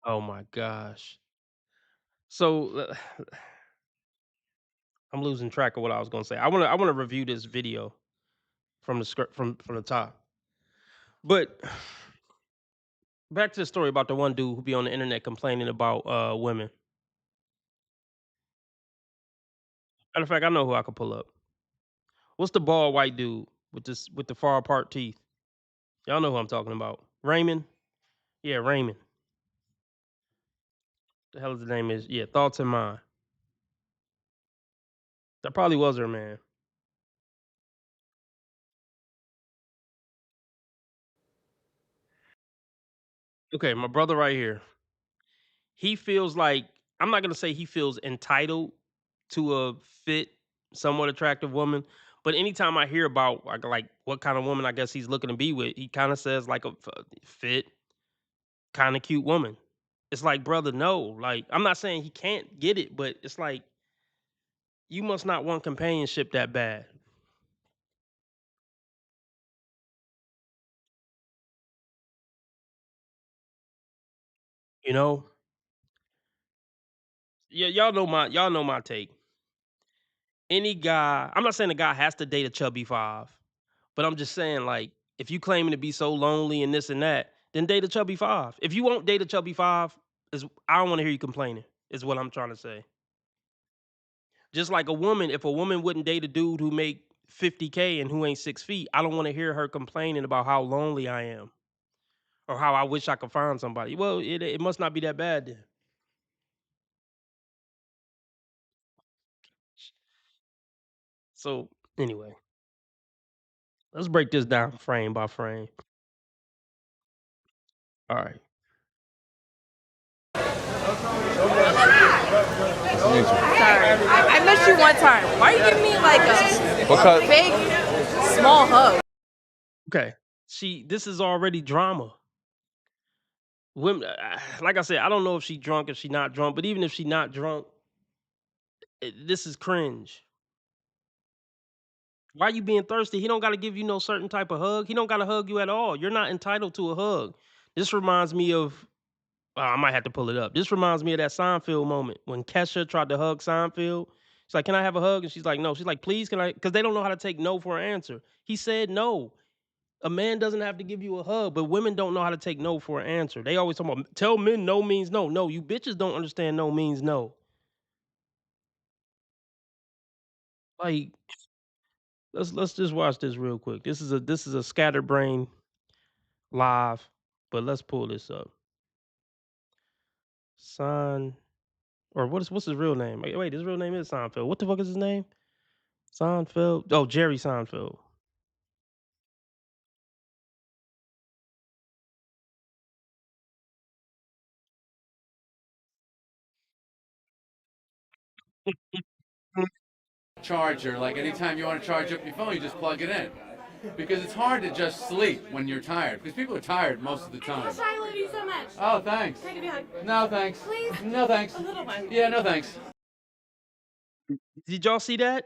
Oh my gosh. So I'm losing track of what I was going to say. I want to review this video from the script from the top. But back to the story about the one dude who be on the internet complaining about women. Matter of fact, I know who I could pull up. What's the bald white dude with the far apart teeth? Y'all know who I'm talking about. Raymond? Yeah, Raymond. The hell is the name is? Yeah, Thoughts in Mind. That probably was her man. Okay, my brother right here. He feels like, I'm not gonna say he feels entitled to a fit, somewhat attractive woman, but anytime I hear about like what kind of woman I guess he's looking to be with, he kind of says like a fit, kind of cute woman. It's like, brother, no. Like, I'm not saying he can't get it, but it's like you must not want companionship that bad. You know? Yeah, y'all know my take. Any guy, I'm not saying a guy has to date a chubby five, but I'm just saying, like, if you claiming to be so lonely and this and that, then date a chubby five. If you won't date a chubby five, I don't want to hear you complaining, is what I'm trying to say. Just like a woman, if a woman wouldn't date a dude who make 50K and who ain't 6 feet, I don't want to hear her complaining about how lonely I am or how I wish I could find somebody. Well, it must not be that bad then. So anyway, let's break this down frame by frame. All right. Nice to meet you. Sorry. I met you one time. Why are you giving me like a Because fake small hug? Okay. This is already drama. Women, like I said, I don't know if she drunk, if she not drunk, but even if she not drunk, this is cringe. Why you being thirsty? He don't got to give you no certain type of hug. He don't got to hug you at all. You're not entitled to a hug. This reminds me of, I might have to pull it up. This reminds me of that Seinfeld moment when Kesha tried to hug Seinfeld. She's like, "Can I have a hug?" And she's like, "No." She's like, "Please, can I?" Because they don't know how to take no for an answer. He said no. A man doesn't have to give you a hug, but women don't know how to take no for an answer. They always talk about, tell men no means no. No, you bitches don't understand no means no. Like, let's just watch this real quick. This is a scatterbrain live, but let's pull this up. Son, or what's his real name? Wait, his real name is Seinfeld. What the fuck is his name? Seinfeld. Oh, Jerry Seinfeld. Charger, like anytime you want to charge up your phone, you just plug it in. Because it's hard to just sleep when you're tired. Because people are tired most of the time. I love you so much. Oh, thanks. Take a hug. No, thanks. Please? No, thanks. A little one. Yeah, no, thanks. Did y'all see that?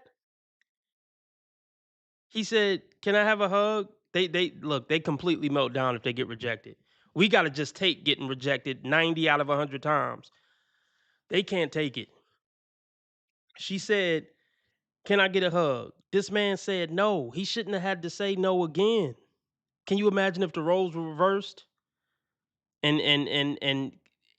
He said, "Can I have a hug?" They look, they completely melt down if they get rejected. We got to just take getting rejected 90 out of 100 times. They can't take it. She said, "Can I get a hug?" This man said no. He shouldn't have had to say no again. Can you imagine if the roles were reversed? And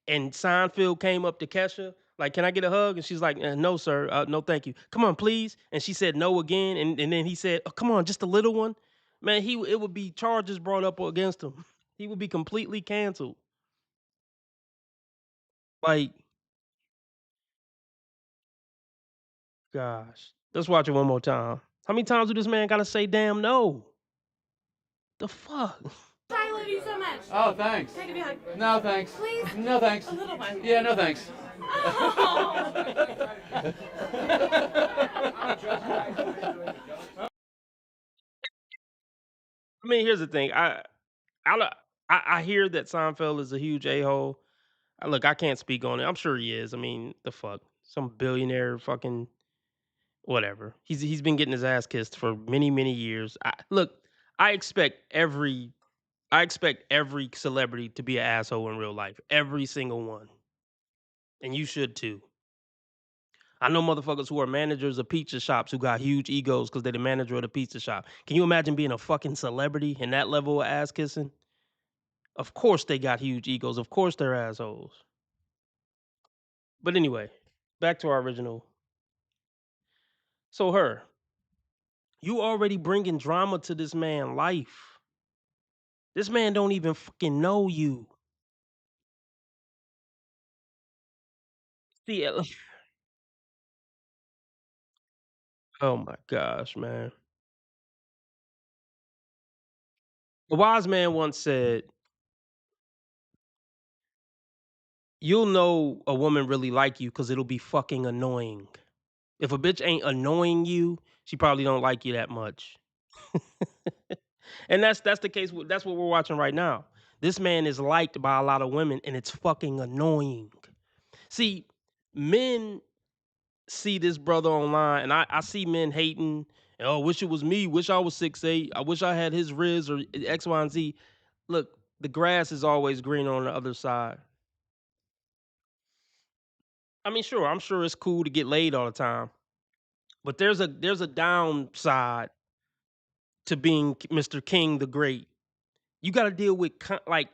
Seinfeld came up to Kesha Like, can I get a hug? And she's like, no, sir. No, thank you. Come on, please. And she said no again. And then he said, oh, come on, just a little one. Man, it would be charges brought up against him. He would be completely canceled. Like, gosh. Let's watch it one more time. How many times do this man gotta say damn no? The fuck? I love you so much. Oh, thanks. Take a big hug. No, thanks. Please? No, thanks. A little one. Yeah, no, thanks. I mean, here's the thing. I hear that Seinfeld is a huge a-hole. Look, I can't speak on it. I'm sure he is. I mean, the fuck? Some billionaire fucking whatever. He's been getting his ass kissed for many, many years. Look, I expect every celebrity to be an asshole in real life. Every single one. And you should too. I know motherfuckers who are managers of pizza shops who got huge egos because they're the manager of the pizza shop. Can you imagine being a fucking celebrity and that level of ass kissing? Of course they got huge egos. Of course they're assholes. But anyway, back to our original. So you already bringing drama to this man's life. This man don't even fucking know you. See, oh my gosh, man. A wise man once said, you'll know a woman really like you because it'll be fucking annoying. If a bitch ain't annoying you, she probably don't like you that much. And that's the case. That's what we're watching right now. This man is liked by a lot of women, and it's fucking annoying. See, men see this brother online, and I see men hating. Oh, wish it was me. Wish I was 6'8". I wish I had his Riz or X, Y, and Z. Look, the grass is always greener on the other side. I mean, sure, I'm sure it's cool to get laid all the time, but there's a downside to being Mr. King the Great. You got to deal with like,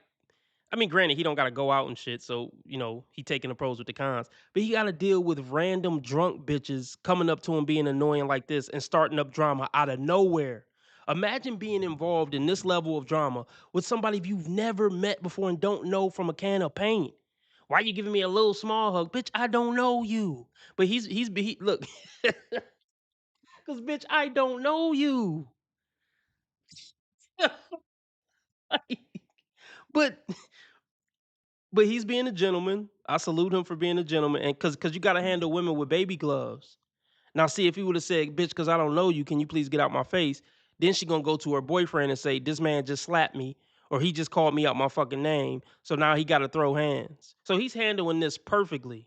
I mean, granted, he don't got to go out and shit, so you know he taking the pros with the cons. But he got to deal with random drunk bitches coming up to him being annoying like this and starting up drama out of nowhere. Imagine being involved in this level of drama with somebody you've never met before and don't know from a can of paint. Why are you giving me a little small hug, bitch? I don't know you. But look, because bitch, I don't know you. but he's being a gentleman. I salute him for being a gentleman, and because you got to handle women with baby gloves. Now, see, if he would have said, "Bitch, because I don't know you, can you please get out my face?" Then she gonna go to her boyfriend and say, "This man just slapped me, or he just called me out my fucking name, so now he got to throw hands." So he's handling this perfectly.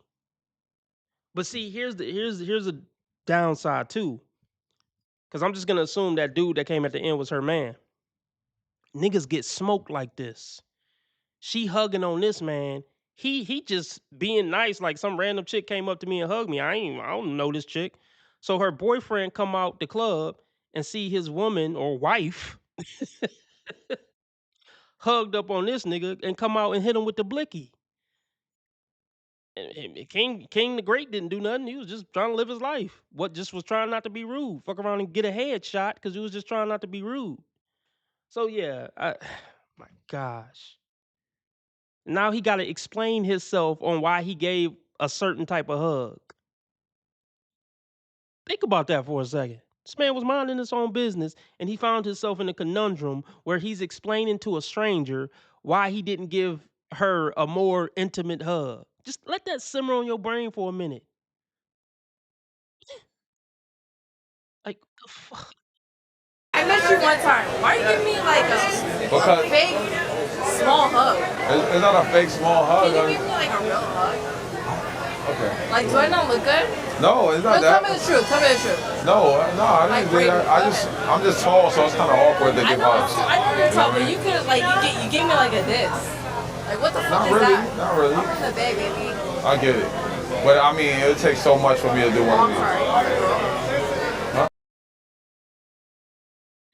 But see, here's a downside too, because I'm just gonna assume that dude that came at the end was her man. Niggas get smoked like this. She hugging on this man. He just being nice, like some random chick came up to me and hugged me. I don't know this chick. So her boyfriend come out the club and see his woman or wife hugged up on this nigga and come out and hit him with the blicky. And King the Great didn't do nothing. He was just trying to live his life. Just was trying not to be rude. Fuck around and get a headshot because he was just trying not to be rude. So yeah, my gosh. Now he got to explain himself on why he gave a certain type of hug. Think about that for a second. This man was minding his own business, and he found himself in a conundrum where he's explaining to a stranger why he didn't give her a more intimate hug. Just let that simmer on your brain for a minute. Like, the fuck? I met you one time. Why are you giving me like a fake small hug? It's not a fake small hug. Can you give me like a real hug? Okay. Like, do I not look good? No, it's not that. Tell me the truth. Tell me the truth. No, I didn't do that. I'm just tall, so it's kind of awkward to give hugs. I know you're tall, but you could like you gave me like a this. Like, what the fuck is that? Not really. I'm in the bag, baby. I get it. But I mean, it would take so much for me to do one of these. Sorry.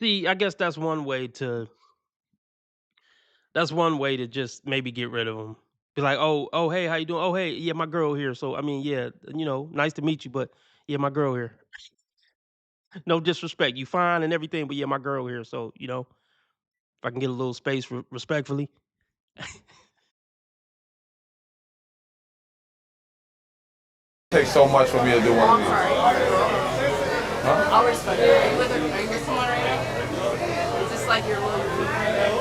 See, I guess that's one way to just maybe get rid of him. Be like, oh, hey, how you doing? Oh, hey, yeah, my girl here. So I mean, yeah, nice to meet you, but yeah, my girl here. No disrespect, you fine and everything, but yeah, my girl here. So if I can get a little space, respectfully. Takes so much for me to do one of these. I'll respect it. Are you with someone right now? Is this like your little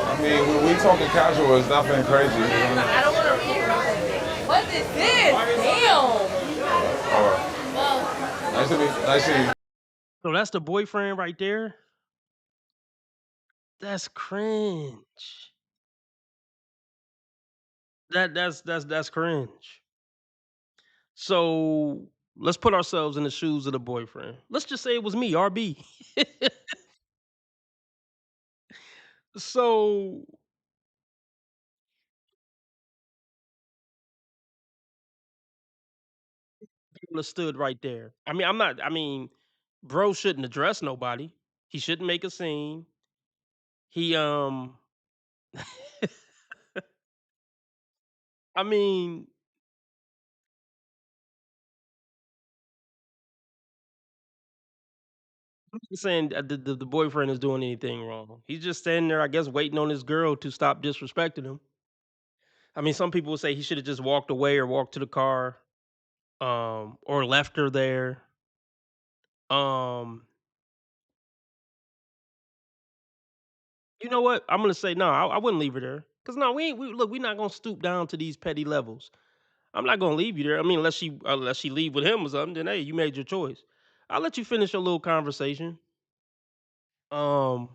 I mean, when we talking casual, it's nothing crazy. I don't want to read it. What is this? Damn. All right. Well, Nice to meet you. So that's the boyfriend right there. That's cringe. That's cringe. So let's put ourselves in the shoes of the boyfriend. Let's just say it was me, RB. So people have stood right there. I mean, I'm not. I mean, bro shouldn't address nobody. He shouldn't make a scene. He I mean, I'm not saying that the boyfriend is doing anything wrong. He's just standing there, I guess, waiting on his girl to stop disrespecting him. I mean, some people would say he should have just walked away or walked to the car, or left her there. Um, you know what? I'm gonna say no. I wouldn't leave her there because no, we ain't. Look, we're not gonna stoop down to these petty levels. I'm not gonna leave you there. I mean, unless she leave with him or something, then hey, you made your choice. I'll let you finish your little conversation. Um,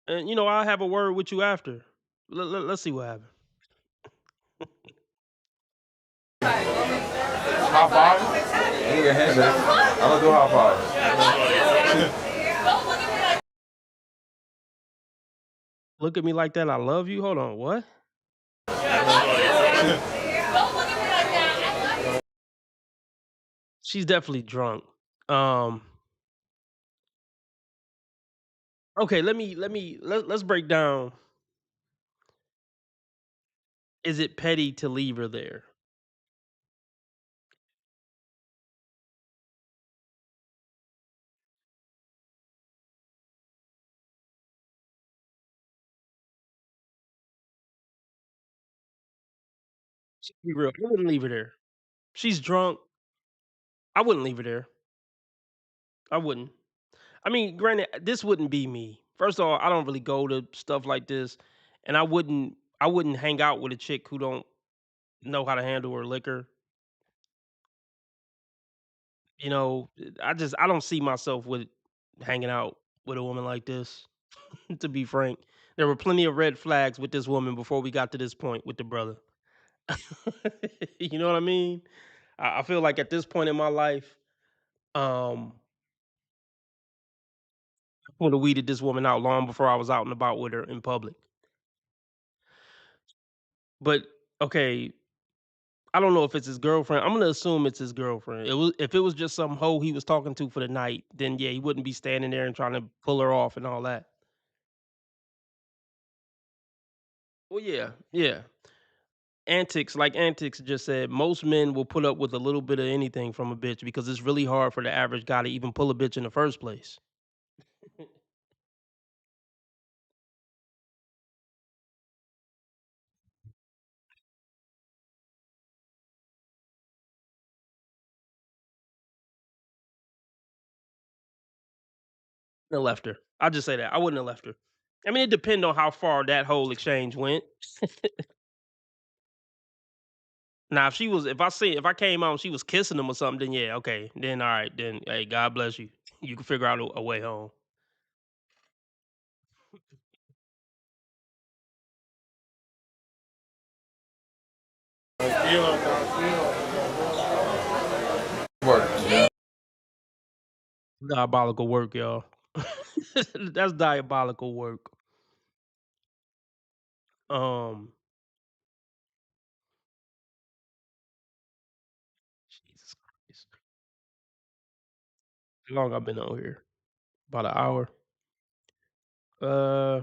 and I'll have a word with you after. Let's see what happens. High five? I need a handshake. I don't do high fives. Look at me like that. I love you. Hold on. What? She's definitely drunk. Um. Okay. Let's break down. Is it petty to leave her there? Be real. I wouldn't leave her there. She's drunk. I wouldn't leave her there. I wouldn't. I mean, granted, this wouldn't be me. First of all, I don't really go to stuff like this, and I wouldn't hang out with a chick who don't know how to handle her liquor. I don't see myself with hanging out with a woman like this. To be frank, there were plenty of red flags with this woman before we got to this point with the brother. You know what I mean? I feel like at this point in my life, um, I would have weeded this woman out long before I was out and about with her in public. But okay, I don't know if it's his girlfriend. I'm gonna assume it's his girlfriend. If it was just some hoe he was talking to for the night, then yeah, he wouldn't be standing there and trying to pull her off and all that. Well, yeah, yeah. Antics just said, most men will put up with a little bit of anything from a bitch because it's really hard for the average guy to even pull a bitch in the first place. I wouldn't have left her. I'll just say that. I wouldn't have left her. I mean, it depends on how far that whole exchange went. Now, if I came out and she was kissing him or something, then yeah, okay. Then all right, then hey, God bless you. You can figure out a way home. Work. Diabolical work, y'all. That's diabolical work. Um, Jesus Christ. How long I been on here? About an hour. Uh,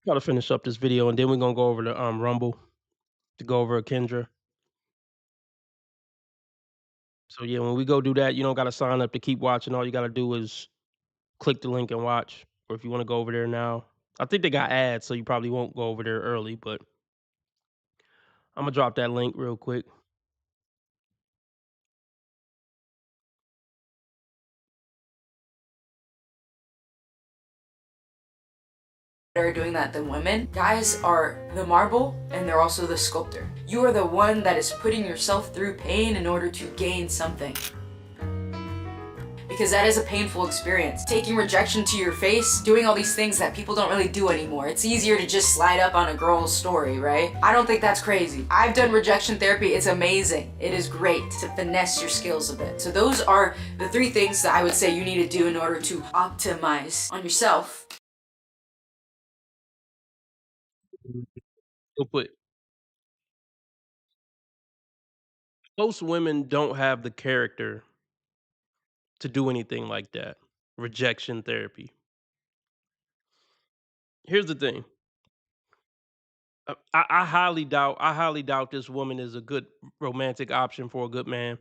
Gotta finish up this video, and then we're gonna go over to Rumble to go over Kendra. So yeah, when we go do that, you don't gotta sign up to keep watching. All you gotta do is click the link and watch. Or if you want to go over there now, I think they got ads, so you probably won't go over there early. But I'm gonna drop that link real quick. Better doing that than women. Guys are the marble and they're also the sculptor. You are the one that is putting yourself through pain in order to gain something. Because that is a painful experience. Taking rejection to your face, doing all these things that people don't really do anymore. It's easier to just slide up on a girl's story, right? I don't think that's crazy. I've done rejection therapy, it's amazing. It is great to finesse your skills a bit. So those are the 3 things that I would say you need to do in order to optimize on yourself. Go put. Most women don't have the character to do anything like that. Rejection therapy. Here's the thing. I highly doubt this woman is a good romantic option for a good man.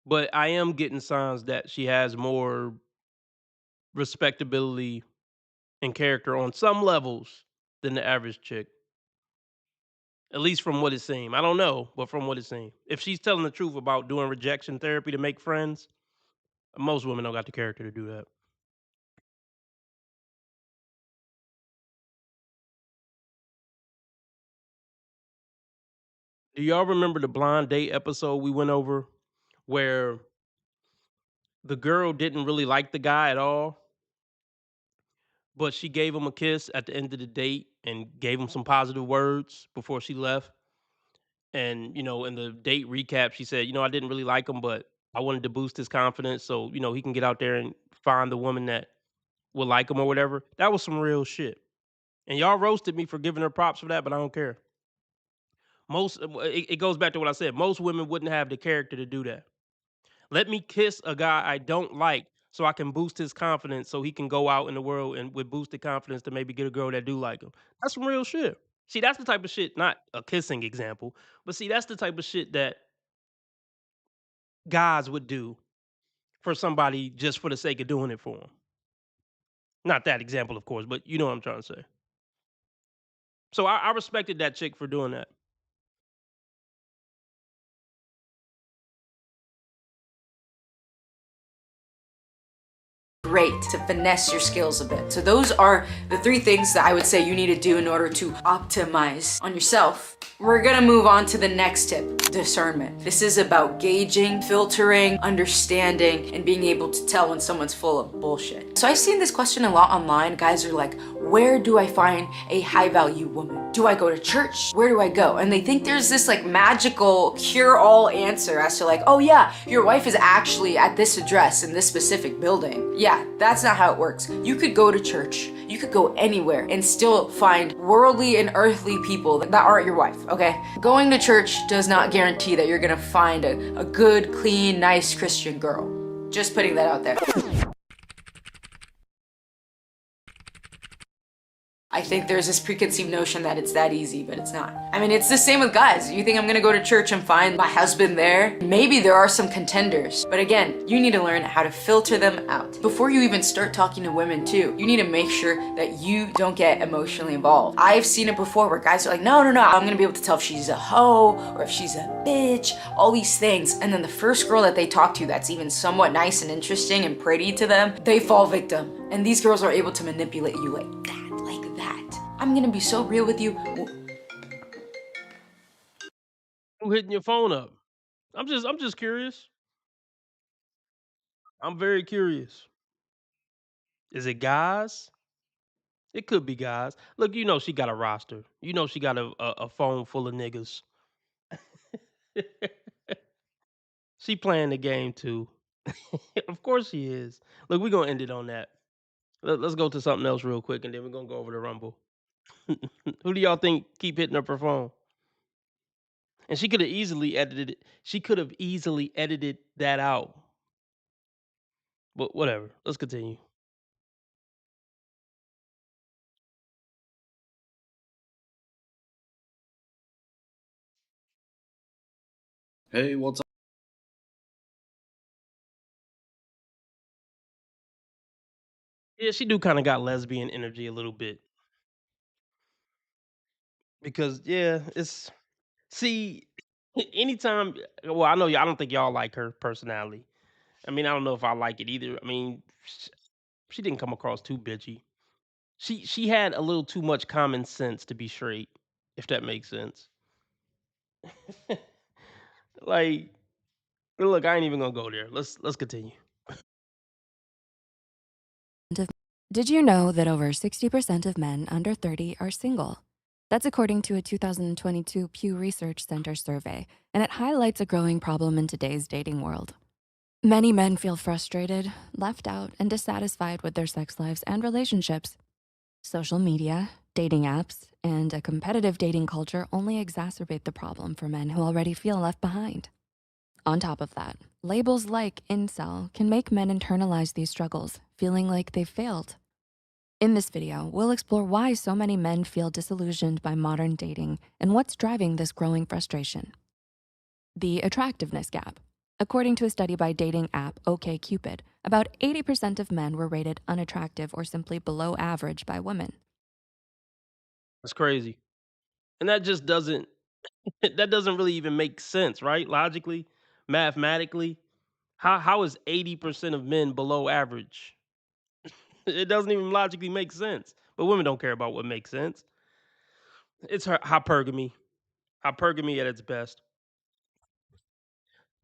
But I am getting signs that she has more respectability and character on some levels than the average chick. At least from what it seems. I don't know, but from what it seems. If she's telling the truth about doing rejection therapy to make friends, most women don't got the character to do that. Do y'all remember the blind date episode we went over where the girl didn't really like the guy at all, but she gave him a kiss at the end of the date and gave him some positive words before she left? And, in the date recap, she said, I didn't really like him, but I wanted to boost his confidence so, he can get out there and find the woman that will like him or whatever. That was some real shit. And y'all roasted me for giving her props for that, but I don't care. It goes back to what I said. Most women wouldn't have the character to do that. Let me kiss a guy I don't like so I can boost his confidence so he can go out in the world and with boosted confidence to maybe get a girl that do like him. That's some real shit. See, that's the type of shit, not a kissing example, but see, that's the type of shit that guys would do for somebody just for the sake of doing it for them. Not that example, of course, but you know what I'm trying to say. So I respected that chick for doing that. Great to finesse your skills a bit. So those are the 3 things that I would say you need to do in order to optimize on yourself. We're gonna move on to the next tip, discernment. This is about gauging, filtering, understanding, and being able to tell when someone's full of bullshit. So I've seen this question a lot online. Guys are like, where do I find a high value woman? Do I go to church? Where do I go? And they think there's this like magical cure-all answer as to like, oh yeah, your wife is actually at this address in this specific building. Yeah, that's not how it works. You could go to church, you could go anywhere and still find worldly and earthly people that aren't your wife, okay? Going to church does not guarantee that you're gonna find a good, clean, nice Christian girl. Just putting that out there. I think there's this preconceived notion that it's that easy, but it's not. I mean, it's the same with guys. You think I'm gonna go to church and find my husband there? Maybe there are some contenders, but again, you need to learn how to filter them out. Before you even start talking to women too, you need to make sure that you don't get emotionally involved. I've seen it before where guys are like, no, I'm gonna be able to tell if she's a hoe or if she's a bitch, all these things. And then the first girl that they talk to that's even somewhat nice and interesting and pretty to them, they fall victim. And these girls are able to manipulate you like that. I'm gonna be so real with you. Who hitting your phone up? I'm just curious. I'm very curious. Is it guys? It could be guys. Look, she got a roster. She got a phone full of niggas. She playing the game too. Of course she is. Look, we're gonna end it on that. Let's go to something else real quick, and then we're gonna go over to Rumble. Who do y'all think keep hitting up her phone? And she could have easily edited it. She could have easily edited that out. But whatever. Let's continue. Hey, what's up? Yeah, she do kind of got lesbian energy a little bit because yeah, it's see anytime. Well, I know I don't think y'all like her personality. I mean, I don't know if I like it either. I mean, she didn't come across too bitchy. She had a little too much common sense to be straight, if that makes sense. Like, look, I ain't even gonna go there. Let's continue. Did you know that over 60% of men under 30 are single? That's according to a 2022 Pew Research Center survey, and it highlights a growing problem in today's dating world. Many men feel frustrated, left out, and dissatisfied with their sex lives and relationships. Social media, dating apps, and a competitive dating culture only exacerbate the problem for men who already feel left behind. On top of that, labels like incel can make men internalize these struggles, feeling like they've failed. In this video, we'll explore why so many men feel disillusioned by modern dating and what's driving this growing frustration. The attractiveness gap. According to a study by dating app OkCupid, about 80% of men were rated unattractive or simply below average by women. That's crazy, and that just doesn't that doesn't really even make sense, right? Logically, mathematically, how is 80% of men below average? It doesn't even logically make sense. But women don't care about what makes sense. It's her hypergamy at its best.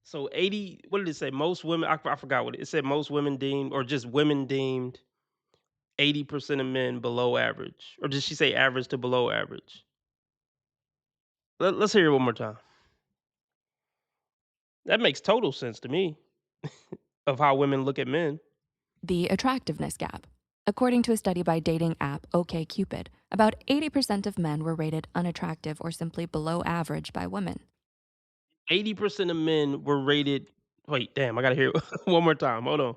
So 80, what did it say? Most women, I forgot what it said. Most women deemed, or just women deemed 80% of men below average. Or did she say average to below average? Let's hear it one more time. That makes total sense to me of how women look at men. The attractiveness gap. According to a study by dating app OkCupid, about 80% of men were rated unattractive or simply below average by women. 80% of men were rated. Wait, damn, I gotta hear it one more time. Hold on.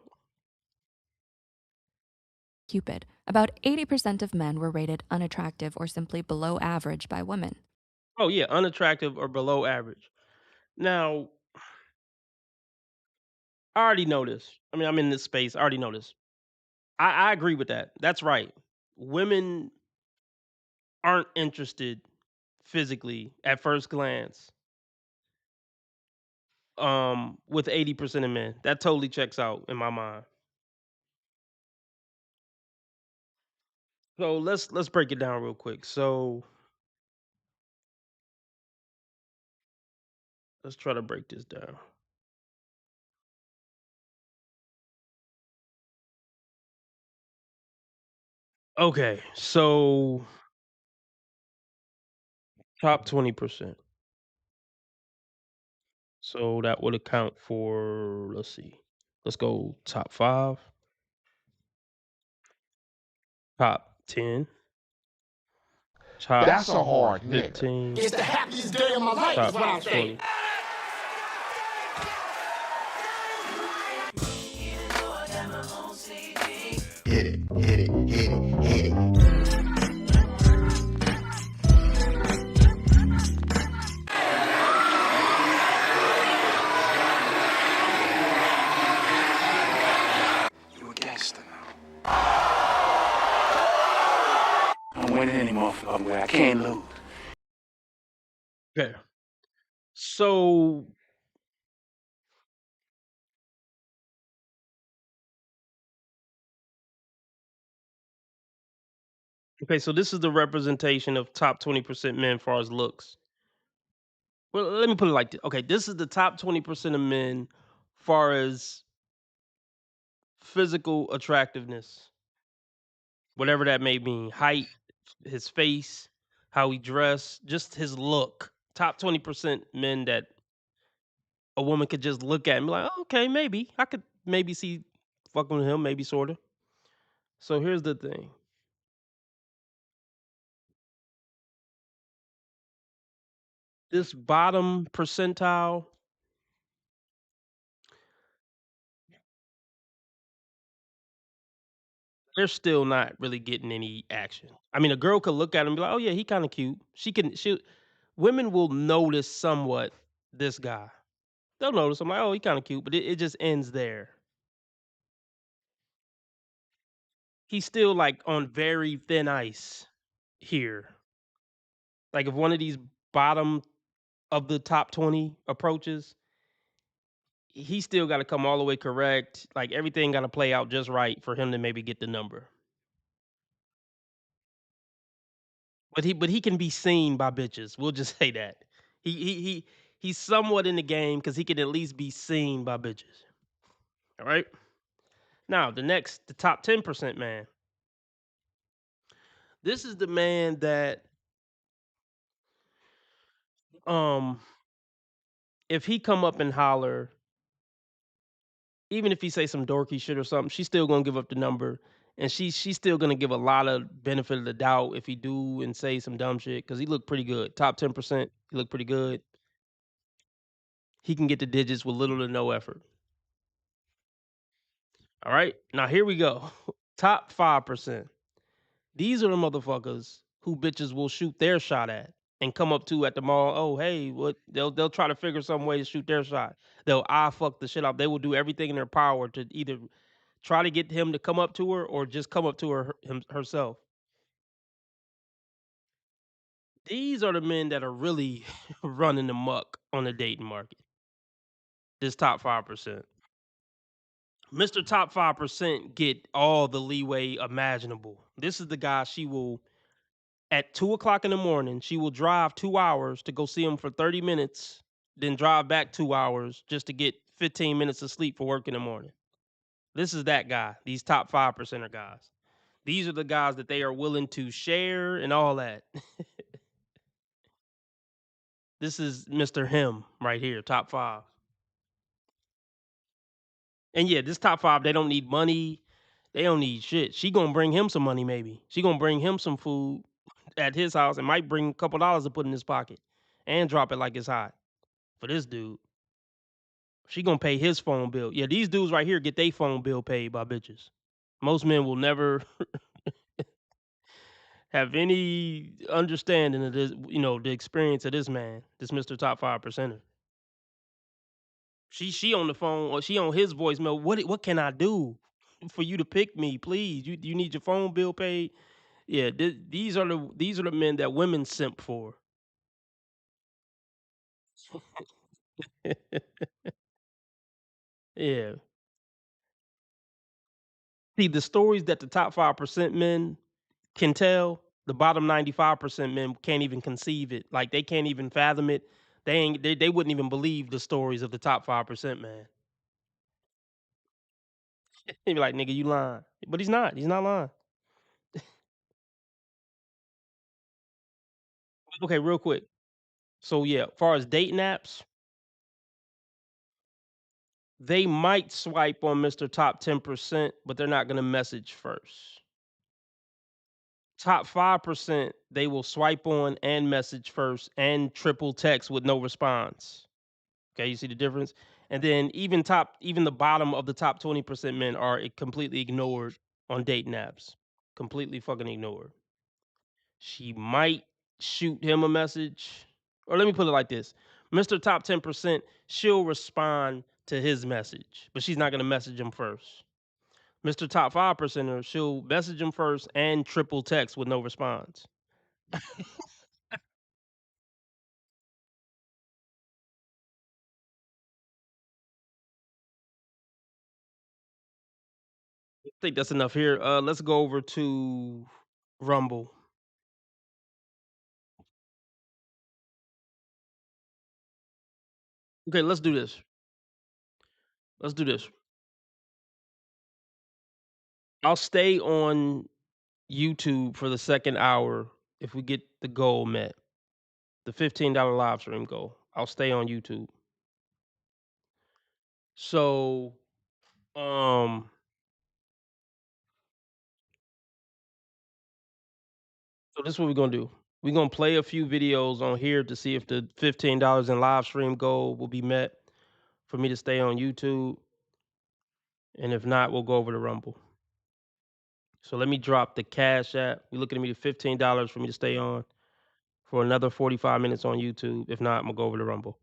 Cupid, about 80% of men were rated unattractive or simply below average by women. Oh yeah, unattractive or below average. Now, I already know this. I mean, I'm in this space. I already know this. I agree with that. That's right. Women aren't interested physically at first glance with 80% of men. That totally checks out in my mind. So let's break it down real quick. So let's try to break this down. Okay, so top 20%. So that would account for, let's see. Let's go top 5, top 10, top That's a hard nigga. 15, It's the happiest day of my life, top is what I'm saying. 20. Hit it, hit it, hit it, hit it. You a gangster now. I don't win any motherfucking way. I can't lose. Okay. So okay, so this is the representation of top 20% men as far as looks. Well, let me put it like this. Okay, this is the top 20% of men far as physical attractiveness, whatever that may mean. Height, his face, how he dressed, just his look. Top 20% men that a woman could just look at and be like, oh, okay, maybe. I could maybe see fucking with him, maybe sort of. So here's the thing. This bottom percentile, they're still not really getting any action. I mean, a girl could look at him and be like, "Oh yeah, he kind of cute." She women will notice somewhat this guy. They'll notice. I'm like, oh, he kind of cute, but it just ends there. He's still like on very thin ice here. Like if one of these bottom of the top 20 approaches, he still got to come all the way correct. Like everything got to play out just right for him to maybe get the number. But he can be seen by bitches. We'll just say that. He's somewhat in the game because he can at least be seen by bitches. All right. Now the top 10% man. This is the man that if he come up and holler, even if he say some dorky shit or something, she's still gonna give up the number, and she's still gonna give a lot of benefit of the doubt if he do and say some dumb shit because he looked pretty good. Top 10%, he looked pretty good. He can get the digits with little to no effort. All right, now here we go. Top 5%. These are the motherfuckers who bitches will shoot their shot at and come up to at the mall. Oh, hey, what? They'll try to figure some way to shoot their shot. They'll fuck the shit up. They will do everything in their power to either try to get him to come up to her or just come up to her herself. These are the men that are really running amok on the dating market. This top 5%. Mr. Top 5% get all the leeway imaginable. This is the guy she will, at 2:00 in the morning, she will drive 2 hours to go see him for 30 minutes, then drive back 2 hours just to get 15 minutes of sleep for work in the morning. This is that guy, these top 5%er guys. These are the guys that they are willing to share and all that. This is Mr. Him right here, top 5. And yeah, this top 5, they don't need money. They don't need shit. She gonna bring him some money maybe. She gonna bring him some food at his house and might bring a couple dollars to put in his pocket and drop it like it's hot. For this dude, she gonna pay his phone bill. Yeah, these dudes right here get their phone bill paid by bitches. Most men will never have any understanding of this, the experience of this man, this Mr. Top 5%er. She on the phone or she on his voicemail. What can I do for you to pick me, please? You need your phone bill paid. Yeah, these are the men that women simp for. Yeah. See, the stories that the top 5% men can tell, the bottom 95% men can't even conceive it. Like they can't even fathom it. They wouldn't even believe the stories of the top 5% man. He'd be like, nigga, you lying. But he's not. He's not lying. Okay, real quick. So yeah, as far as dating apps, they might swipe on Mr. Top 10%, but they're not gonna message first. Top 5%, they will swipe on and message first and triple text with no response. Okay, you see the difference? And then even the bottom of the top 20% men are completely ignored on dating apps. Completely fucking ignored. She might shoot him a message. Or let me put it like this. Mr. Top 10%, she'll respond to his message, but she's not going to message him first. Mr. Top 5%er, she'll message him first and triple text with no response. I think that's enough here. Let's go over to Rumble. Okay, let's do this. Let's do this. I'll stay on YouTube for the second hour if we get the goal met. The $15 live stream goal. I'll stay on YouTube. So, so this is what we're gonna do. We're gonna play a few videos on here to see if the $15 in live stream goal will be met for me to stay on YouTube. And if not, we'll go over to Rumble. So let me drop the Cash App. We're looking at me to $15 for me to stay on for another 45 minutes on YouTube. If not, I'm gonna go over to Rumble.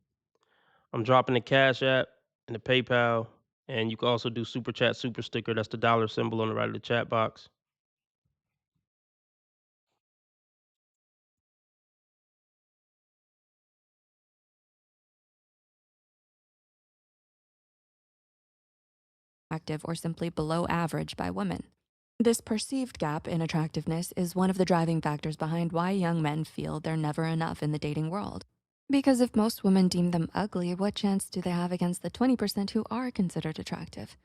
I'm dropping the Cash App and the PayPal, and you can also do Super Chat, Super Sticker. That's the dollar symbol on the right of the chat box. Attractive or simply below average by women. This perceived gap in attractiveness is one of the driving factors behind why young men feel they're never enough in the dating world. Because if most women deem them ugly, what chance do they have against the 20% who are considered attractive?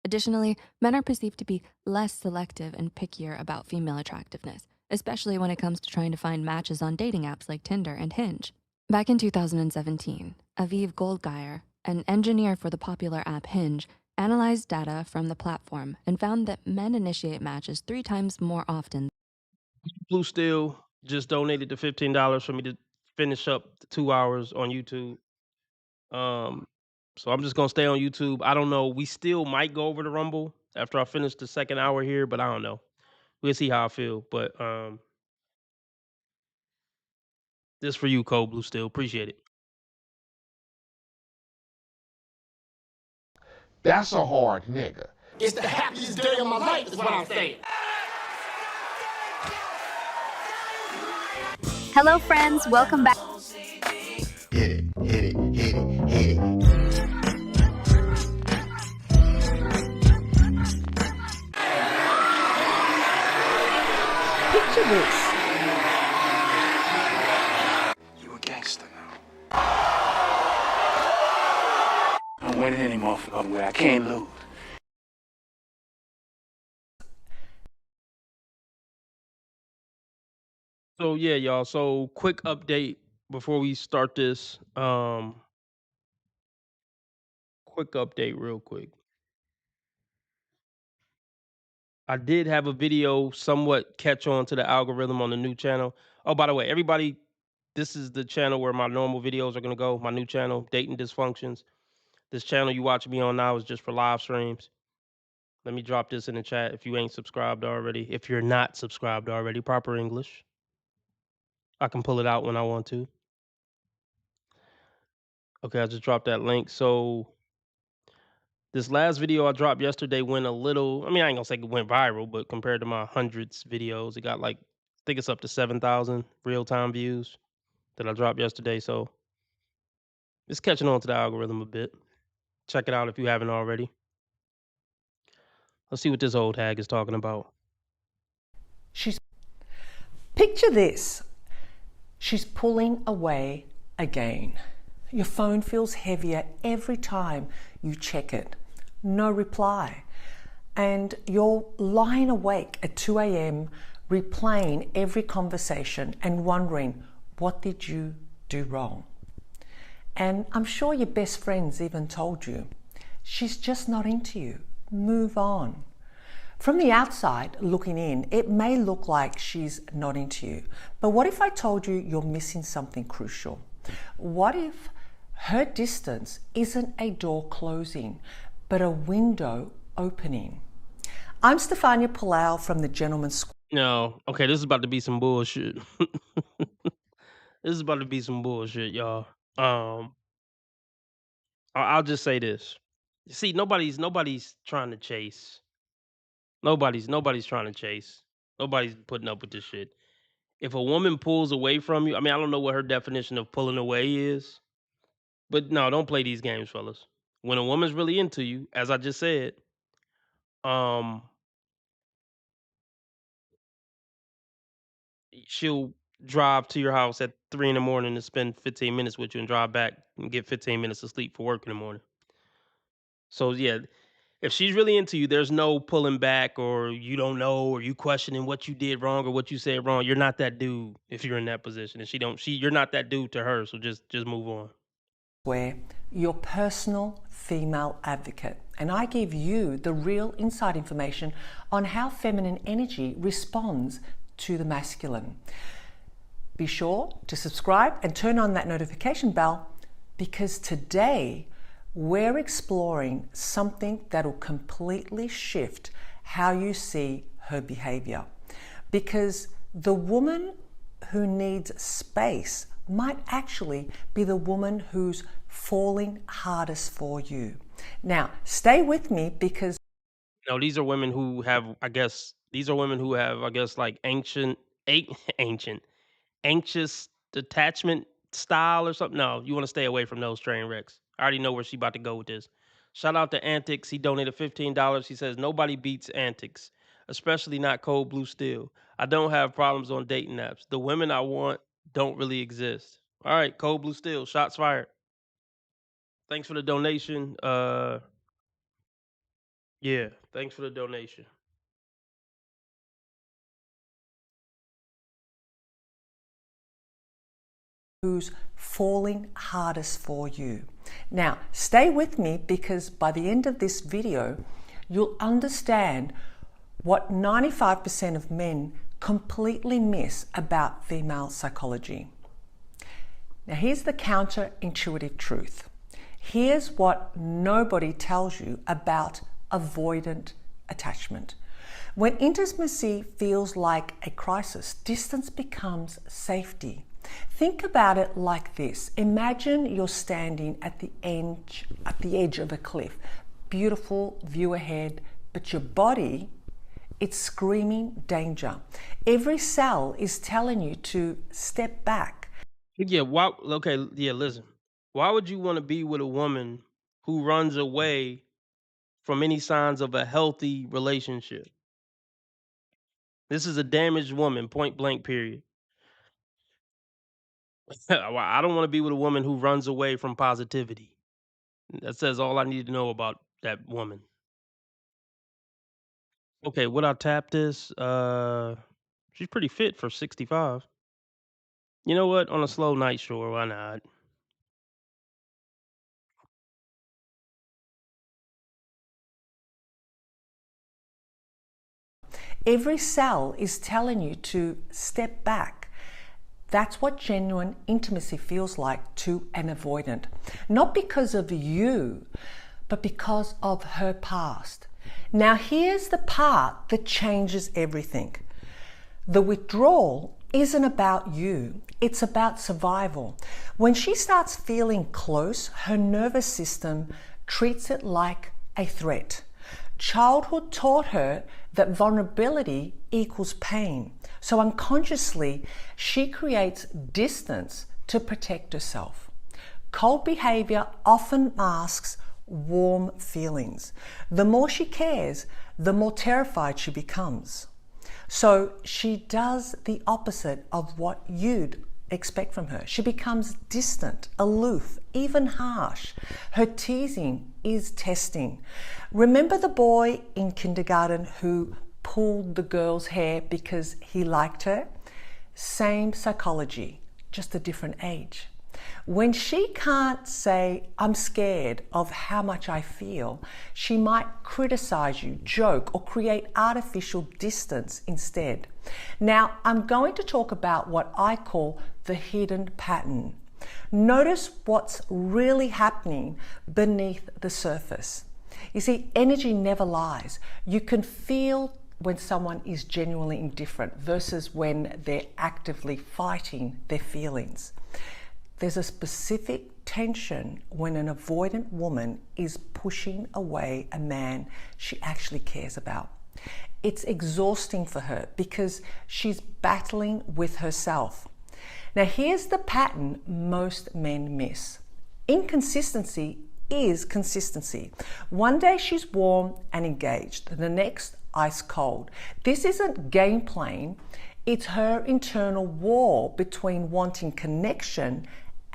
Additionally, men are perceived to be less selective and pickier about female attractiveness, especially when it comes to trying to find matches on dating apps like Tinder and Hinge. Back in 2017, Aviv Goldgeier, an engineer for the popular app Hinge, analyzed data from the platform and found that men initiate matches 3 times more often. Blue Steel just donated the $15 for me to finish up the 2 hours on YouTube. So I'm just gonna stay on YouTube. I don't know. We still might go over the Rumble after I finish the second hour here, but I don't know. We'll see how I feel. But this for you, Cole Blue Steel. Appreciate it. That's a hard nigga. It's the happiest day of my life, is what I'm saying. Hello, friends. Welcome back. Hit it, hit it, hit it, hit it. Picture this. You a gangster now. I don't win anymore for where I can't lose. So yeah, y'all. So quick update before we start this. Quick update real quick. I did have a video somewhat catch on to the algorithm on the new channel. Oh, by the way, everybody, this is the channel where my normal videos are going to go. My new channel, Dating Dysfunctions. This channel you watch me on now is just for live streams. Let me drop this in the chat if you ain't subscribed already. If you're not subscribed already, proper English. I can pull it out when I want to. Okay, I just dropped that link. So this last video I dropped yesterday went a little, I mean, I ain't gonna say it went viral, but compared to my hundreds videos, it got like, I think it's up to 7,000 real-time views that I dropped yesterday. So it's catching on to the algorithm a bit. Check it out if you haven't already. Let's see what this old hag is talking about. Picture this. She's pulling away again. Your phone feels heavier every time you check it. No reply. And you're lying awake at 2 a.m. replaying every conversation and wondering, what did you do wrong? And I'm sure your best friends even told you, she's just not into you. Move on. From the outside looking in, it may look like she's not into you. But what if I told you you're missing something crucial? What if her distance isn't a door closing, but a window opening? I'm Stefania Palau from the Gentleman's School. No, okay, this is about to be some bullshit. This is about to be some bullshit, y'all. I'll just say this. See, nobody's trying to chase. Nobody's trying to chase. Nobody's putting up with this shit. If a woman pulls away from you, I mean, I don't know what her definition of pulling away is, but no, don't play these games, fellas. When a woman's really into you, as I just said, she'll drive to your house at 3 in the morning and spend 15 minutes with you and drive back and get 15 minutes of sleep for work in the morning. So yeah, if she's really into you, there's no pulling back or you don't know or you questioning what you did wrong or what you said wrong. You're not that dude if you're in that position. And you're not that dude to her, so just move on. Where your personal female advocate, and I give you the real inside information on how feminine energy responds to the masculine. Be sure to subscribe and turn on that notification bell, because today we're exploring something that'll completely shift how you see her behavior. Because the woman who needs space might actually be the woman who's falling hardest for you. Now, stay with me because No, these are women who have, I guess, like anxious detachment style or something. No, you want to stay away from those train wrecks. I already know where she about to go with this. Shout out to Antics. He donated $15. He says nobody beats Antics, especially not Cold Blue Steel. I don't have problems on dating apps. The women I want don't really exist. All right, Cold Blue Steel. Shots fired. Thanks for the donation. Yeah, thanks for the donation. who's falling hardest for you. Now, stay with me because by the end of this video, you'll understand what 95% of men completely miss about female psychology. Now, here's the counterintuitive truth. Here's what nobody tells you about avoidant attachment. When intimacy feels like a crisis, distance becomes safety. Think about it like this. Imagine you're standing at the edge of a cliff. Beautiful view ahead, but your body, it's screaming danger. Every cell is telling you to step back. Yeah, listen. Why would you want to be with a woman who runs away from any signs of a healthy relationship? This is a damaged woman, point blank, period. I don't want to be with a woman who runs away from positivity. That says all I need to know about that woman. Okay, would I tap this? She's pretty fit for 65. You know what? On a slow night, sure, why not? Every cell is telling you to step back. That's what genuine intimacy feels like to an avoidant. Not because of you, but because of her past. Now, here's the part that changes everything. The withdrawal isn't about you, it's about survival. When she starts feeling close, her nervous system treats it like a threat. Childhood taught her that vulnerability equals pain. So unconsciously, she creates distance to protect herself. Cold behavior often masks warm feelings. The more she cares, the more terrified she becomes. So she does the opposite of what you'd expect from her. She becomes distant, aloof, even harsh. Her teasing is testing. Remember the boy in kindergarten who pulled the girl's hair because he liked her? Same psychology, just a different age. When she can't say, I'm scared of how much I feel, she might criticize you, joke, or create artificial distance instead. Now, I'm going to talk about what I call the hidden pattern. Notice what's really happening beneath the surface. You see, energy never lies. You can feel when someone is genuinely indifferent versus when they're actively fighting their feelings. There's a specific tension when an avoidant woman is pushing away a man she actually cares about. It's exhausting for her because she's battling with herself. Now, here's the pattern most men miss. Inconsistency is consistency. One day she's warm and engaged, the next ice cold. This isn't game playing, it's her internal war between wanting connection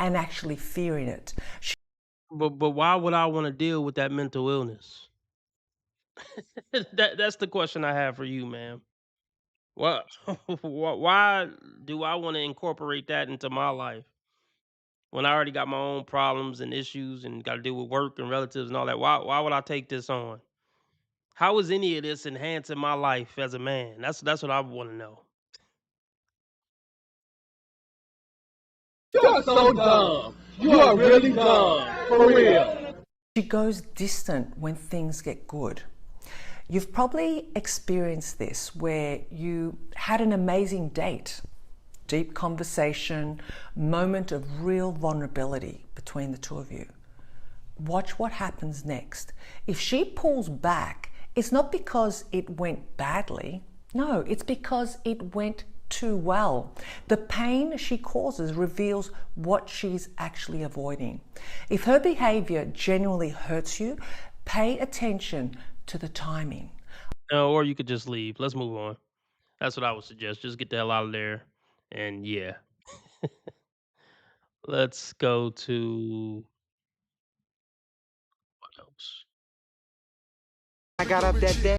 and actually fearing it. But why would I want to deal with that mental illness? That's the question I have for you, man. What? Why do I want to incorporate that into my life when I already got my own problems and issues and got to deal with work and relatives and all that? Why would I take this on? How is any of this enhancing my life as a man? That's what I want to know. You're so dumb. You are really dumb. For real. She goes distant when things get good. You've probably experienced this where you had an amazing date. deep conversation, moment of real vulnerability between the two of you. Watch what happens next. If she pulls back, it's not because it went badly. No, it's because it went too well. The pain she causes reveals what she's actually avoiding. If her behavior genuinely hurts you, pay attention to the timing. No, or you could just leave. Let's move on. That's what I would suggest. Just get the hell out of there. And yeah. Let's go to what else? I got up that day.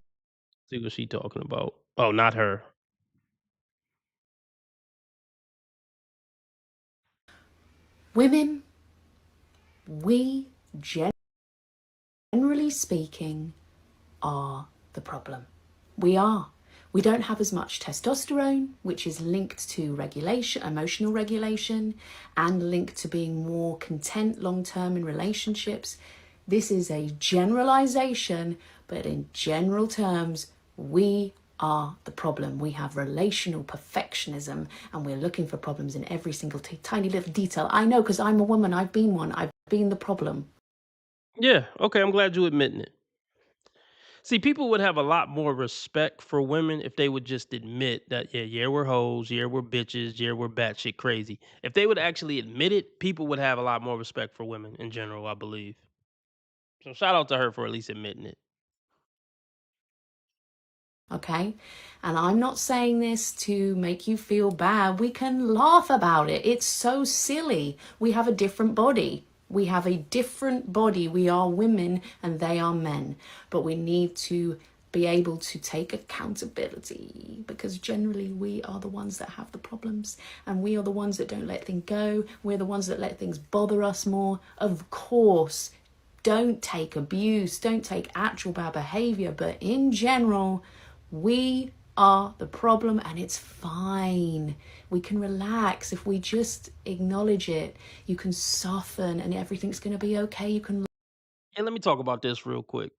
See what she talking about. Oh, not her. Women, we generally speaking are the problem. We are. We don't have as much testosterone, which is linked to regulation, emotional regulation, and linked to being more content long-term in relationships. This is a generalization, but in general terms, we are the problem. We have relational perfectionism, and we're looking for problems in every single tiny little detail. I know, because I'm a woman. I've been one. I've been the problem. Yeah, okay, I'm glad you admitting it. See, people would have a lot more respect for women if they would just admit that, yeah, we're hoes, yeah, we're bitches, yeah, we're batshit crazy. If they would actually admit it, people would have a lot more respect for women in general, I believe. So shout out to her for at least admitting it. Okay, and I'm not saying this to make you feel bad. We can laugh about it. It's so silly. We have a different body. We have a different body. We are women and they are men, but we need to be able to take accountability, because generally we are the ones that have the problems, and we are the ones that don't let things go. We're the ones that let things bother us more. Of course, don't take abuse, don't take actual bad behavior, but in general, we are the problem, and it's fine. We can relax if we just acknowledge it. You can soften and everything's going to be okay. You can. And let me talk about this real quick.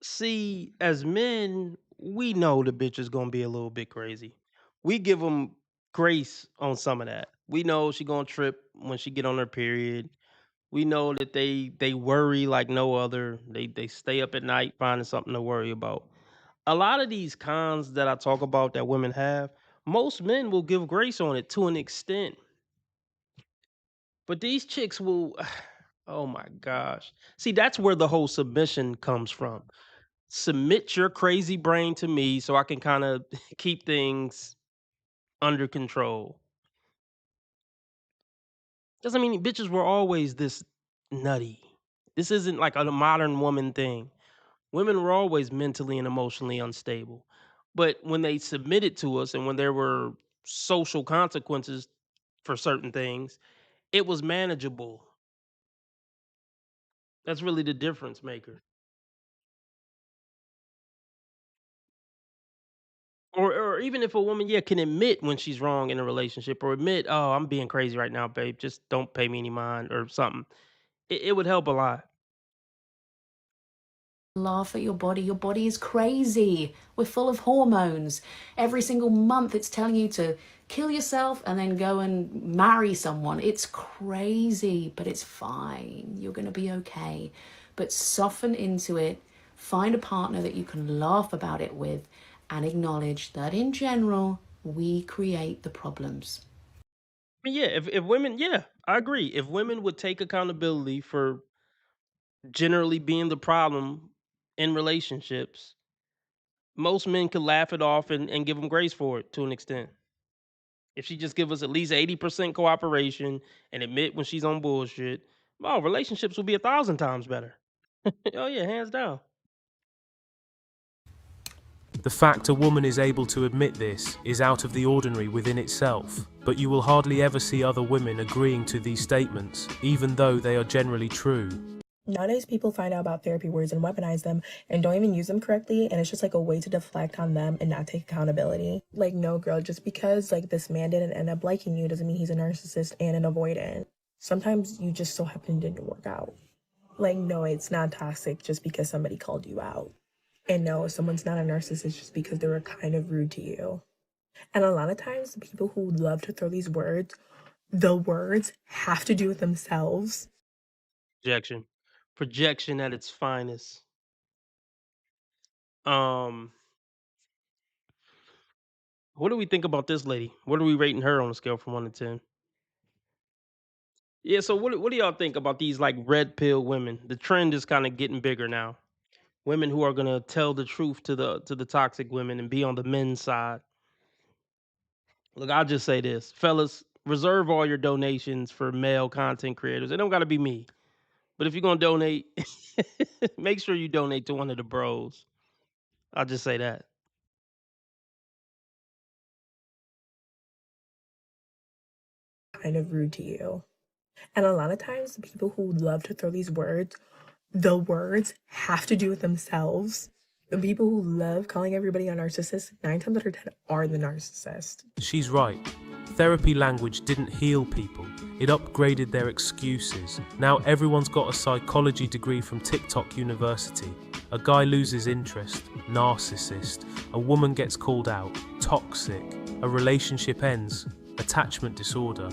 See, as men, we know the bitch is gonna be a little bit crazy. We give them grace on some of that. We know she gonna trip when she get on her period. We know that they worry like no other. They stay up at night finding something to worry about. A lot of these cons that I talk about that women have, most men will give grace on it to an extent. But these chicks will, oh my gosh. See, that's where the whole submission comes from. Submit your crazy brain to me so I can kind of keep things under control. Doesn't mean bitches were always this nutty. This isn't like a modern woman thing. Women were always mentally and emotionally unstable. But when they submitted to us and when there were social consequences for certain things, it was manageable. That's really the difference maker. Or even if a woman, yeah, can admit when she's wrong in a relationship, or admit, "Oh, I'm being crazy right now, babe. Just don't pay me any mind," or something. It would help a lot. Laugh at your body. Your body is crazy. We're full of hormones. Every single month it's telling you to kill yourself and then go and marry someone. It's crazy, but it's fine. You're going to be okay. But soften into it. Find a partner that you can laugh about it with, and acknowledge that in general, we create the problems. I mean, yeah, if women, yeah, I agree. If women would take accountability for generally being the problem in relationships, most men could laugh it off and give them grace for it to an extent. If she just give us at least 80% cooperation and admit when she's on bullshit, oh, relationships will be 1,000 times better. Oh yeah, hands down. The fact a woman is able to admit this is out of the ordinary within itself, but you will hardly ever see other women agreeing to these statements, even though they are generally true. Nowadays, people find out about therapy words and weaponize them and don't even use them correctly, and it's just like a way to deflect on them and not take accountability. Like, no, girl, just because like this man didn't end up liking you doesn't mean he's a narcissist and an avoidant. Sometimes you just so happen didn't work out. Like, no, it's not toxic just because somebody called you out. And no, someone's not a narcissist just because they were kind of rude to you. And a lot of times, the people who love to throw these words, the words have to do with themselves. Projection. Projection at its finest. Um, what do we think about this lady? What are we rating her on a scale from 1 to 10? Yeah, so what do y'all think about these like red pill women? The trend is kind of getting bigger now. Women who are gonna tell the truth to the toxic women and be on the men's side. Look, I'll just say this, fellas, reserve all your donations for male content creators. It don't gotta be me. But if you're gonna donate, make sure you donate to one of the bros. I'll just say that. Kind of rude to you. And a lot of times, the people who love to throw these words, the words have to do with themselves. The people who love calling everybody a narcissist, 9 times out of 10 are the narcissist. She's right. Therapy language didn't heal people, it upgraded their excuses. Now everyone's got a psychology degree from TikTok University. A guy loses interest, narcissist. A woman gets called out, toxic. A relationship ends, attachment disorder.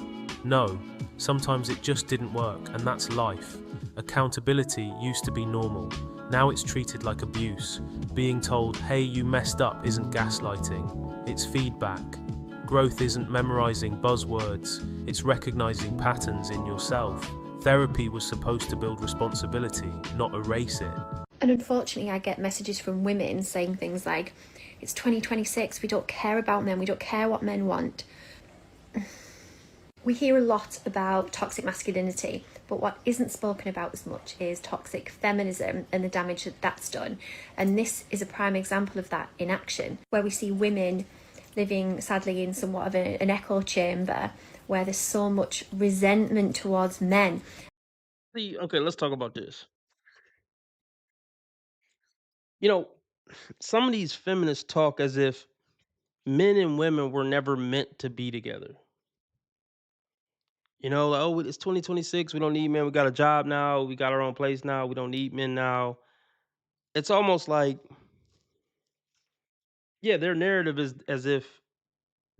No, sometimes it just didn't work, and that's life. Accountability used to be normal. Now it's treated like abuse. Being told, hey, you messed up isn't gaslighting, it's feedback. Growth isn't memorizing buzzwords, it's recognizing patterns in yourself. Therapy was supposed to build responsibility, not erase it. And unfortunately, I get messages from women saying things like, it's 2026, we don't care about men, we don't care what men want. We hear a lot about toxic masculinity, but what isn't spoken about as much is toxic feminism and the damage that that's done. And this is a prime example of that in action, where we see women living sadly in somewhat of an echo chamber where there's so much resentment towards men. See, okay, let's talk about this. You know, some of these feminists talk as if men and women were never meant to be together. You know, like, oh, it's 2026. We don't need men. We got a job now. We got our own place now. We don't need men now. It's almost like, yeah, their narrative is as if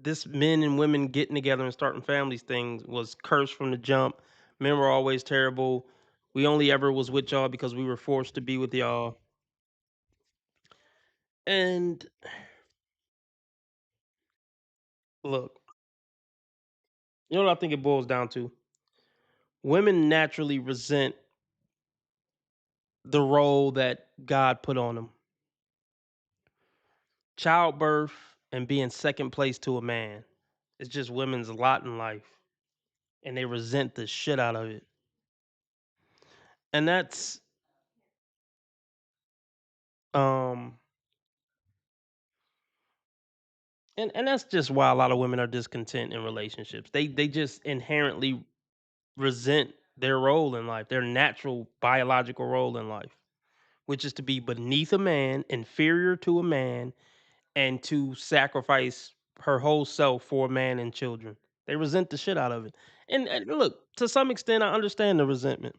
this men and women getting together and starting families thing was cursed from the jump. Men were always terrible. We only ever was with y'all because we were forced to be with y'all. And look, you know what I think it boils down to? Women naturally resent the role that God put on them. Childbirth and being second place to a man. It's just women's lot in life. And they resent the shit out of it. And that's um and that's just why a lot of women are discontent in relationships. They just inherently resent their role in life, their natural biological role in life, which is to be beneath a man, inferior to a man, and to sacrifice her whole self for a man and children. They resent the shit out of it. And look, to some extent, I understand the resentment.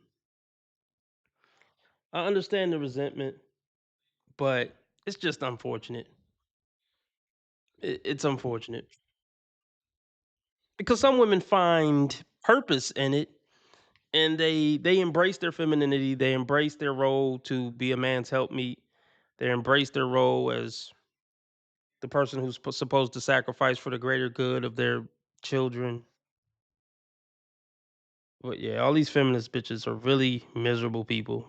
I understand the resentment, but it's just unfortunate. It's unfortunate because some women find purpose in it, and they embrace their femininity. They embrace their role to be a man's helpmeet. They embrace their role as the person who's supposed to sacrifice for the greater good of their children. But yeah, all these feminist bitches are really miserable people.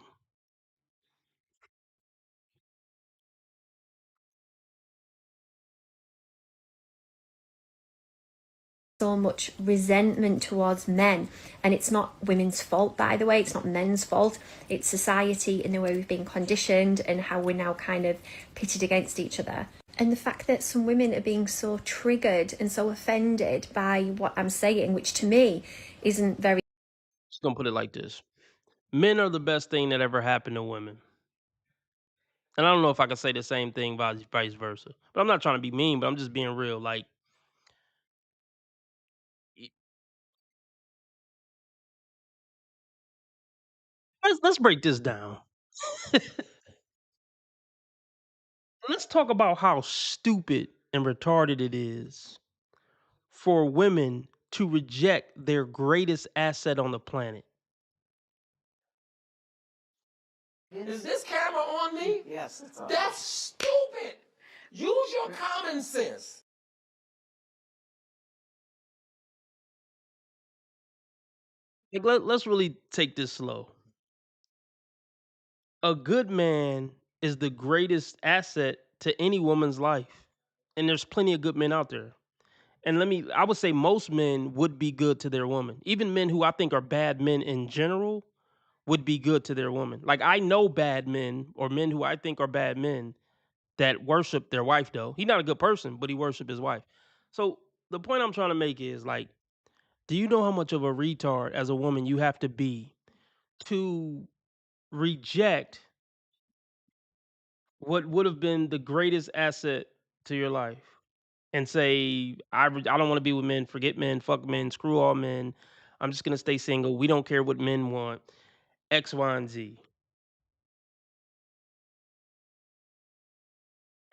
So much resentment towards men, and it's not women's fault, by the way. It's not men's fault. It's society and the way we've been conditioned and how we're now kind of pitted against each other. And the fact that some women are being so triggered and so offended by what I'm saying, which to me isn't very. Just gonna put it like this: men are the best thing that ever happened to women. And I don't know if I can say the same thing vice versa. But I'm not trying to be mean, but I'm just being real. Like, let's break this down. Let's talk about how stupid and retarded it is for women to reject their greatest asset on the planet. Is this camera on me? Yes, it's on. That's stupid. Use your common sense. Like, let's really take this slow. A good man is the greatest asset to any woman's life. And there's plenty of good men out there. And I would say most men would be good to their woman. Even men who I think are bad men in general would be good to their woman. Like, I know bad men or men who I think are bad men that worship their wife, though. He's not a good person, but he worship his wife. So the point I'm trying to make is, like, do you know how much of a retard as a woman you have to be to reject what would have been the greatest asset to your life and say, I don't want to be with men, forget men, fuck men, screw all men. I'm just going to stay single. We don't care what men want. X, Y, and Z.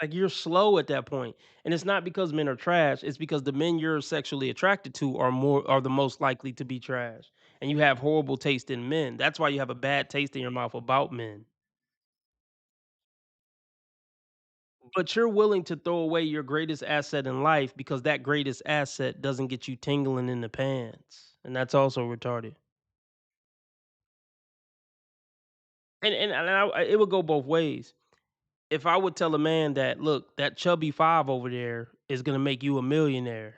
Like, you're slow at that point. And it's not because men are trash. It's because the men you're sexually attracted to are the most likely to be trash. And you have horrible taste in men. That's why you have a bad taste in your mouth about men. But you're willing to throw away your greatest asset in life because that greatest asset doesn't get you tingling in the pants. And that's also retarded. It would go both ways. If I would tell a man that, look, that chubby 5 over there is going to make you a millionaire.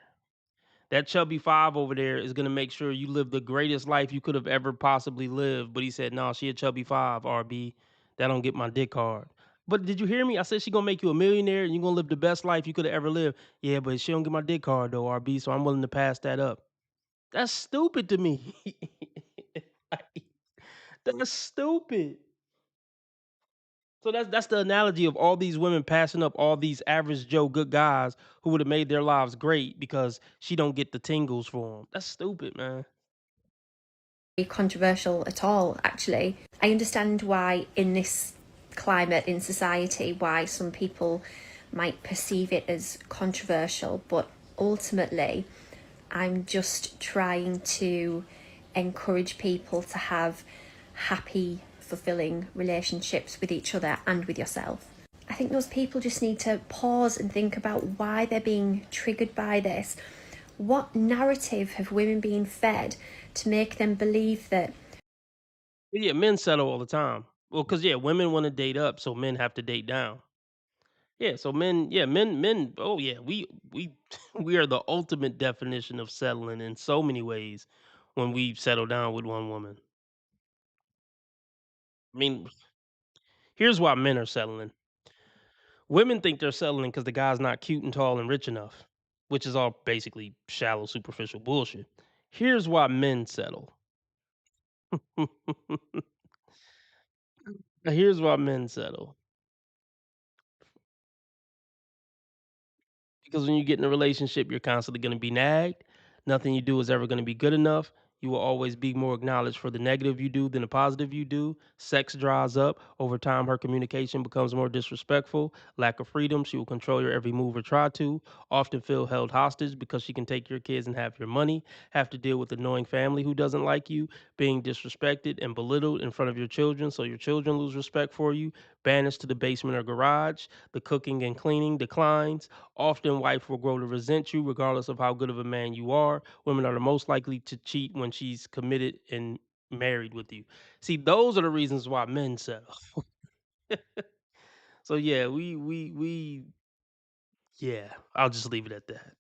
That chubby 5 over there is going to make sure you live the greatest life you could have ever possibly lived. But he said, no, she a chubby 5, RB. That don't get my dick hard. But did you hear me? I said she gonna make you a millionaire and you're gonna live the best life you could have ever lived. Yeah, but she don't get my dick hard though, RB, so I'm willing to pass that up. That's stupid to me. That's stupid. So that's the analogy of all these women passing up all these average Joe good guys who would have made their lives great because she don't get the tingles for them. That's stupid, man. Controversial at all, actually. I understand why in this climate in society why some people might perceive it as controversial, but ultimately I'm just trying to encourage people to have happy, fulfilling relationships with each other and with yourself. I think those people just need to pause and think about why they're being triggered by this. What narrative have women been fed to make them believe that? Yeah, men settle all the time. Well, because women want to date up, so men have to date down. Yeah, so men. Oh yeah, we we are the ultimate definition of settling in so many ways when we settle down with one woman. I mean, here's why men are settling. Women think they're settling because the guy's not cute and tall and rich enough, which is all basically shallow, superficial bullshit. Here's why men settle. Here's why men settle. Because when you get in a relationship, you're constantly going to be nagged. Nothing you do is ever going to be good enough. You will always be more acknowledged for the negative you do than the positive you do. Sex dries up. Over time, her communication becomes more disrespectful. Lack of freedom. She will control your every move or try to. Often feel held hostage because she can take your kids and have your money. Have to deal with annoying family who doesn't like you. Being disrespected and belittled in front of your children so your children lose respect for you. Banished to the basement or garage. The cooking and cleaning declines. Often, wife will grow to resent you regardless of how good of a man you are. Women are the most likely to cheat when she's committed and married with you. See, those are the reasons why men settle. So yeah, I'll just leave it at that.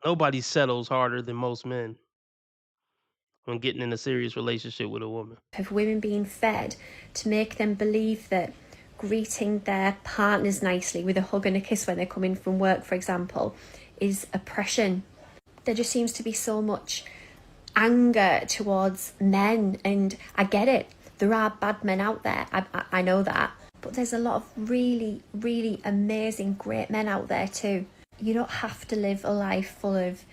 Nobody settles harder than most men when getting in a serious relationship with a woman. Have women been fed to make them believe that greeting their partners nicely with a hug and a kiss when they're coming from work, for example, is oppression? There just seems to be so much anger towards men, and I get it. There are bad men out there, I know that. But there's a lot of really, really amazing, great men out there too. You don't have to live a life full of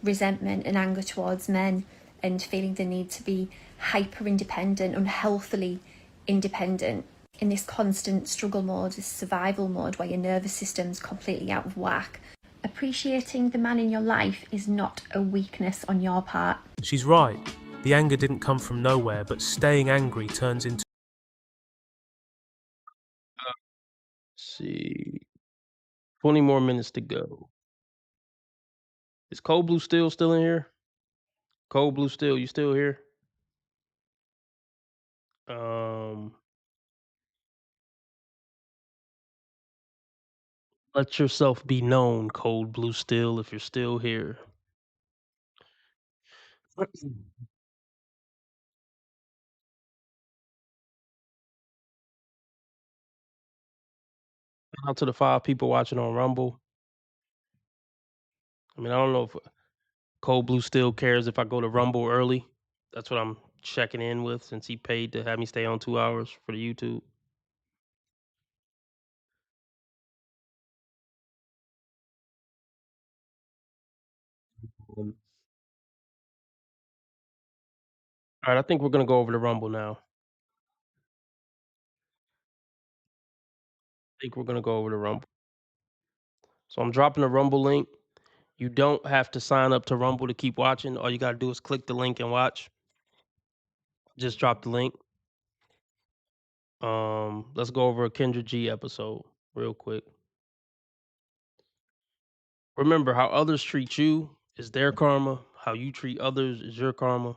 resentment and anger towards men and feeling the need to be hyper independent, unhealthily independent. in this constant struggle mode, this survival mode where your nervous system's completely out of whack. Appreciating the man in your life is not a weakness on your part. She's right. The anger didn't come from nowhere, but staying angry turns into... Let's see. 20 more minutes to go. Is Cold Blue still in here? Cold Blue Steel, you still here? Let yourself be known, Cold Blue Steel, if you're still here. Out to the 5 people watching on Rumble. I mean, I don't know if Cold Blue Steel cares if I go to Rumble early. That's what I'm checking in with, since he paid to have me stay on 2 hours for the YouTube. All right, I think we're gonna go over to Rumble now. I think we're gonna go over to Rumble. So I'm dropping the Rumble link. You don't have to sign up to Rumble to keep watching. All you gotta do is click the link and watch. Just drop the link. Let's go over a Kendra G episode real quick. Remember, how others treat you is their karma. How you treat others is your karma.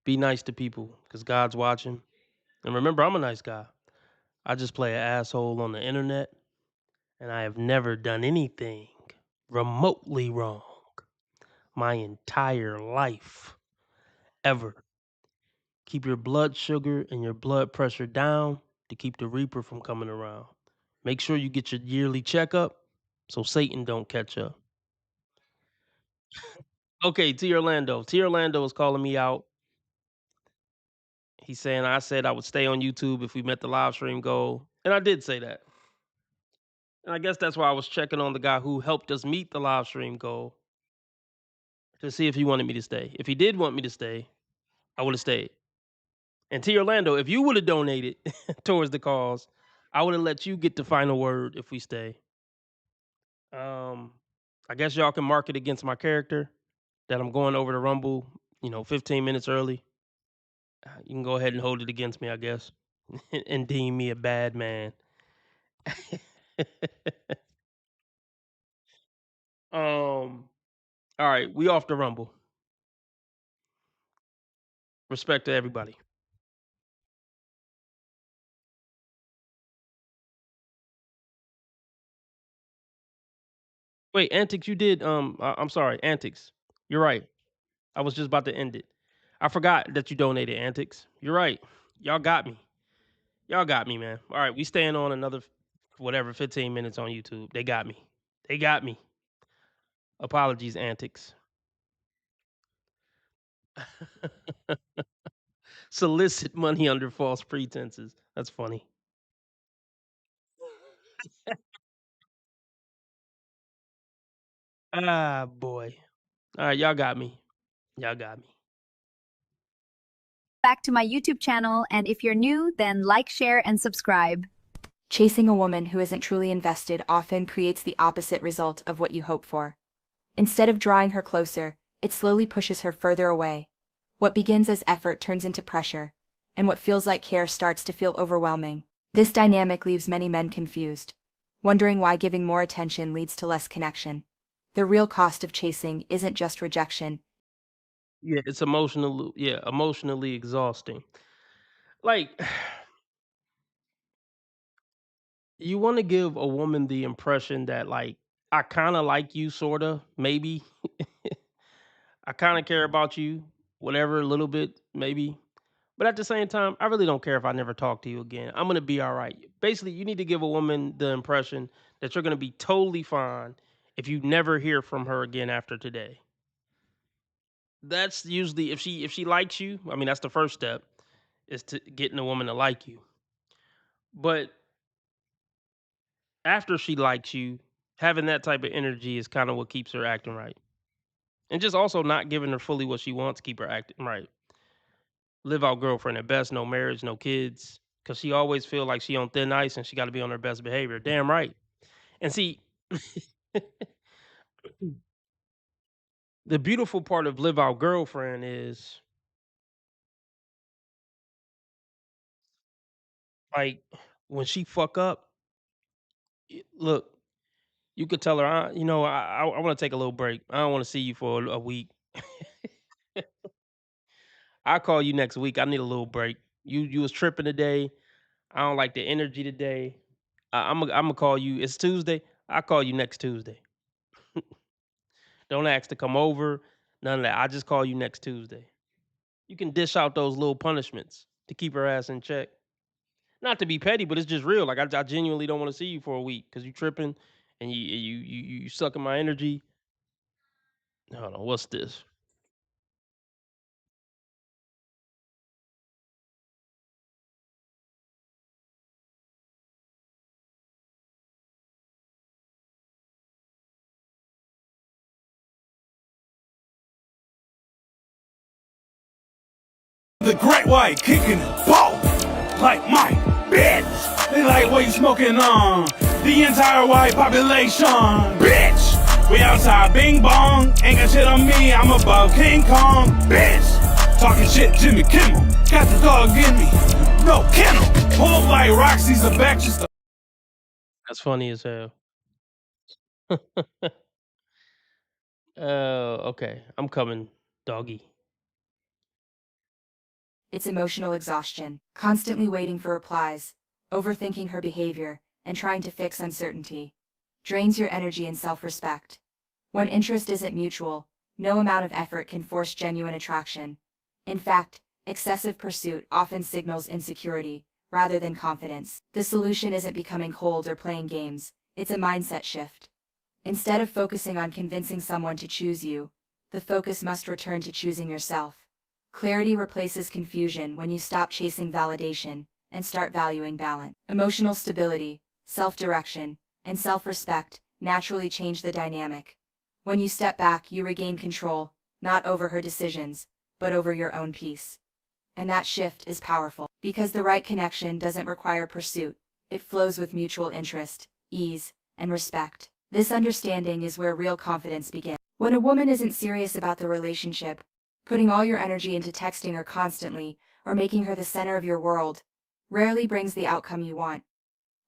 Be nice to people, because God's watching. And remember, I'm a nice guy. I just play an asshole on the internet, and I have never done anything remotely wrong my entire life, ever. Keep your blood sugar and your blood pressure down to keep the Reaper from coming around. Make sure you get your yearly checkup so Satan don't catch up. Okay, T. Orlando. T. Orlando is calling me out. He's saying I said I would stay on YouTube if we met the live stream goal. And I did say that. And I guess that's why I was checking on the guy who helped us meet the live stream goal to see if he wanted me to stay. If he did want me to stay, I would have stayed. And T. Orlando, if you would have donated towards the cause, I would have let you get the final word if we stay. I guess y'all can mark it against my character that I'm going over to Rumble, 15 minutes early. You can go ahead and hold it against me, I guess, and deem me a bad man. All right, we off the Rumble. Respect to everybody. Wait, Antics, you did. I'm sorry, Antics. You're right. I was just about to end it. I forgot that you donated, Antics. You're right. Y'all got me. Y'all got me, man. All right, we staying on another, 15 minutes on YouTube. They got me. They got me. Apologies, Antics. Solicit money under false pretenses. That's funny. Ah, boy. All right, y'all got me. Y'all got me. Back to my YouTube channel, and if you're new, then like, share, and subscribe. Chasing a woman who isn't truly invested often creates the opposite result of what you hope for. Instead of drawing her closer, it slowly pushes her further away. What begins as effort turns into pressure, and what feels like care starts to feel overwhelming. This dynamic leaves many men confused, wondering why giving more attention leads to less connection. The real cost of chasing isn't just rejection. Yeah, it's emotionally exhausting. Like, you want to give a woman the impression that, like, I kind of like you, sort of, maybe. I kind of care about you, whatever, a little bit, maybe. But at the same time, I really don't care if I never talk to you again. I'm going to be all right. Basically, you need to give a woman the impression that you're going to be totally fine if you never hear from her again after today. That's usually, if she likes you, I mean, that's the first step, is to getting a woman to like you. But after she likes you, having that type of energy is kind of what keeps her acting right. And just also not giving her fully what she wants, keep her acting right. Live out girlfriend at best, no marriage, no kids, because she always feel like she on thin ice and she got to be on her best behavior. Damn right. And see, the beautiful part of Live Out Girlfriend is like when she fuck up. Look, you could tell her, I want to take a little break. I don't want to see you for a week. I'll call you next week. I need a little break. You was tripping today. I don't like the energy today. I'm gonna call you. It's Tuesday. I'll call you next Tuesday. Don't ask to come over. None of that. I just call you next Tuesday. You can dish out those little punishments to keep her ass in check. Not to be petty, but it's just real. Like I genuinely don't want to see you for a week because you tripping and you sucking my energy. Hold on, what's this? The great white kicking ball like my bitch. They like what you smoking on. The entire white population, bitch. We outside Bing Bong. Ain't got shit on me. I'm above King Kong, bitch. Talking shit, Jimmy Kimmel. Got the dog in me. No kennel. Pull like Roxy's a back just. That's funny as hell. Okay. I'm coming, doggy. It's emotional exhaustion, constantly waiting for replies, overthinking her behavior, and trying to fix uncertainty. Drains your energy and self-respect. When interest isn't mutual, no amount of effort can force genuine attraction. In fact, excessive pursuit often signals insecurity, rather than confidence. The solution isn't becoming cold or playing games, it's a mindset shift. Instead of focusing on convincing someone to choose you, the focus must return to choosing yourself. Clarity replaces confusion when you stop chasing validation and start valuing balance. Emotional stability, self-direction, and self-respect naturally change the dynamic. When you step back, you regain control, not over her decisions, but over your own peace. And that shift is powerful, because the right connection doesn't require pursuit. It flows with mutual interest, ease, and respect. This understanding is where real confidence begins. When a woman isn't serious about the relationship, putting all your energy into texting her constantly, or making her the center of your world, rarely brings the outcome you want.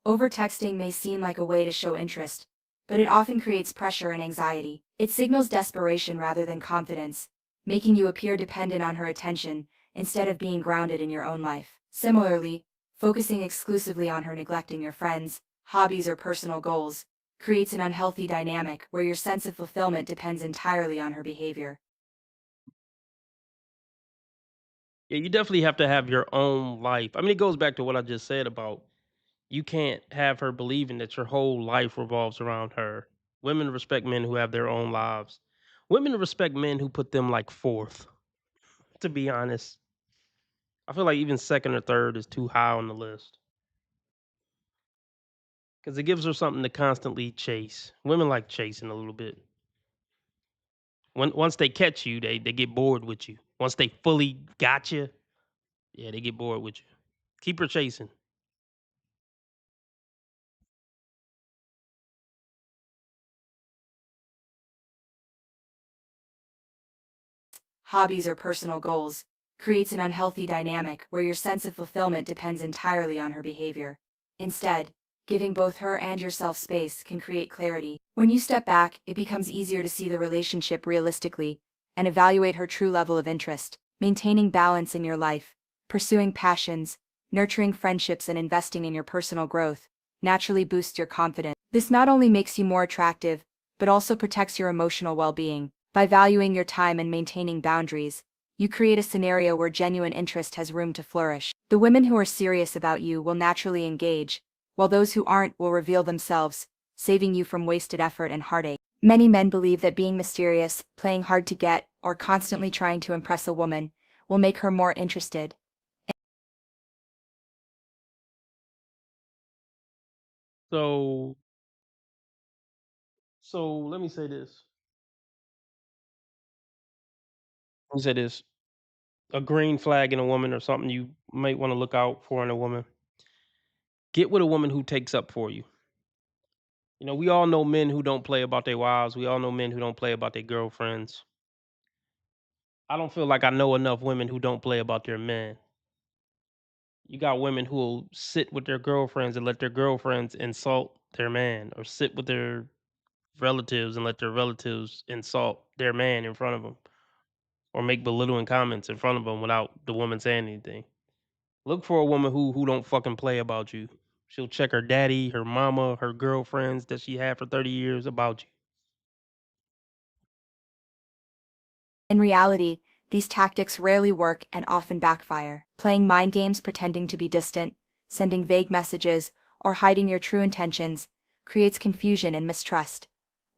Over-texting may seem like a way to show interest, but it often creates pressure and anxiety. It signals desperation rather than confidence, making you appear dependent on her attention instead of being grounded in your own life. Similarly, focusing exclusively on her neglecting your friends, hobbies, or personal goals creates an unhealthy dynamic where your sense of fulfillment depends entirely on her behavior. Yeah, you definitely have to have your own life. I mean, it goes back to what I just said about you can't have her believing that your whole life revolves around her. Women respect men who have their own lives. Women respect men who put them like fourth, to be honest. I feel like even second or third is too high on the list because it gives her something to constantly chase. Women like chasing a little bit. Once they catch you, they get bored with you. Once they fully got you, yeah, they get bored with you. Keep her chasing. Hobbies, or personal goals creates an unhealthy dynamic where your sense of fulfillment depends entirely on her behavior. Instead, giving both her and yourself space can create clarity. When you step back, it becomes easier to see the relationship realistically and evaluate her true level of interest. Maintaining balance in your life, pursuing passions, nurturing friendships, and investing in your personal growth naturally boosts your confidence. This not only makes you more attractive, but also protects your emotional well-being. By valuing your time and maintaining boundaries, you create a scenario where genuine interest has room to flourish. The women who are serious about you will naturally engage, while those who aren't will reveal themselves, saving you from wasted effort and heartache. Many men believe that being mysterious, playing hard to get, or constantly trying to impress a woman will make her more interested. So let me say this. Let me say this. A green flag in a woman or something you might want to look out for in a woman. Get with a woman who takes up for you. You know, we all know men who don't play about their wives. We all know men who don't play about their girlfriends. I don't feel like I know enough women who don't play about their men. You got women who will sit with their girlfriends and let their girlfriends insult their man, or sit with their relatives and let their relatives insult their man in front of them, or make belittling comments in front of them without the woman saying anything. Look for a woman who don't fucking play about you. She'll check her daddy, her mama, her girlfriends that she had for 30 years about you. In reality, these tactics rarely work and often backfire. Playing mind games pretending to be distant, sending vague messages, or hiding your true intentions creates confusion and mistrust.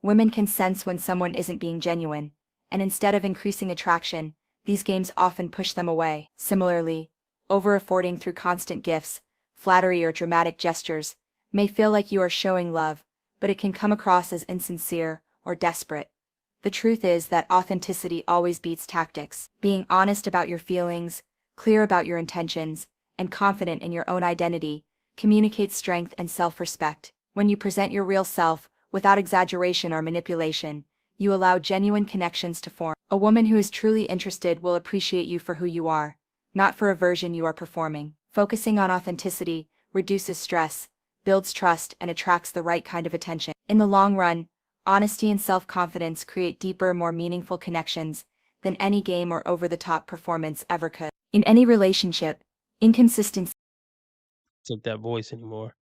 Women can sense when someone isn't being genuine, and instead of increasing attraction, these games often push them away. Similarly, over-affording through constant gifts, flattery, or dramatic gestures may feel like you are showing love, but it can come across as insincere or desperate. The truth is that authenticity always beats tactics. Being honest about your feelings, clear about your intentions, and confident in your own identity communicates strength and self-respect. When you present your real self, without exaggeration or manipulation, you allow genuine connections to form. A woman who is truly interested will appreciate you for who you are, not for a version you are performing. Focusing on authenticity reduces stress, builds trust, and attracts the right kind of attention. In the long run, honesty and self-confidence create deeper, more meaningful connections than any game or over-the-top performance ever could. In any relationship, inconsistency Took that voice anymore.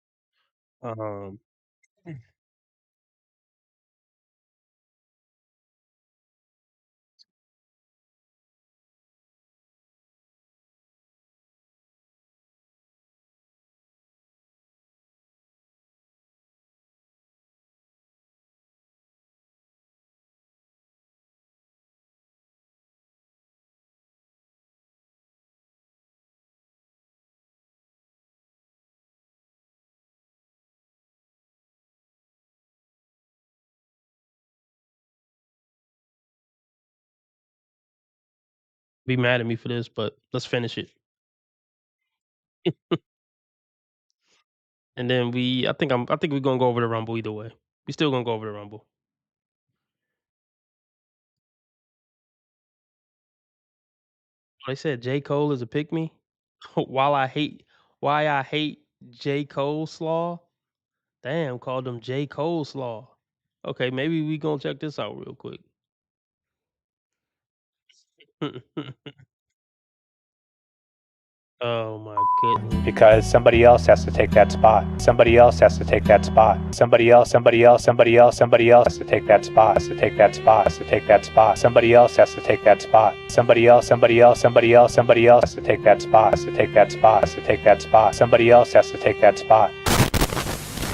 Be mad at me for this, but let's finish it. And then I think we're gonna go over the Rumble either way. We still gonna go over the Rumble. They said J. Cole is a pick me. Why I hate J. Cole slaw. Damn, called him J. Cole slaw. Okay, maybe we gonna check this out real quick. Oh my goodness. Because somebody else has to take that spot. Somebody else has to take that spot. Somebody else has to take that spot. Has to take that spot. Has to take that spot. Somebody else has to take that spot. Somebody else has to take that spot. Has to take that spot. Has to take that spot. Somebody else has to take that spot.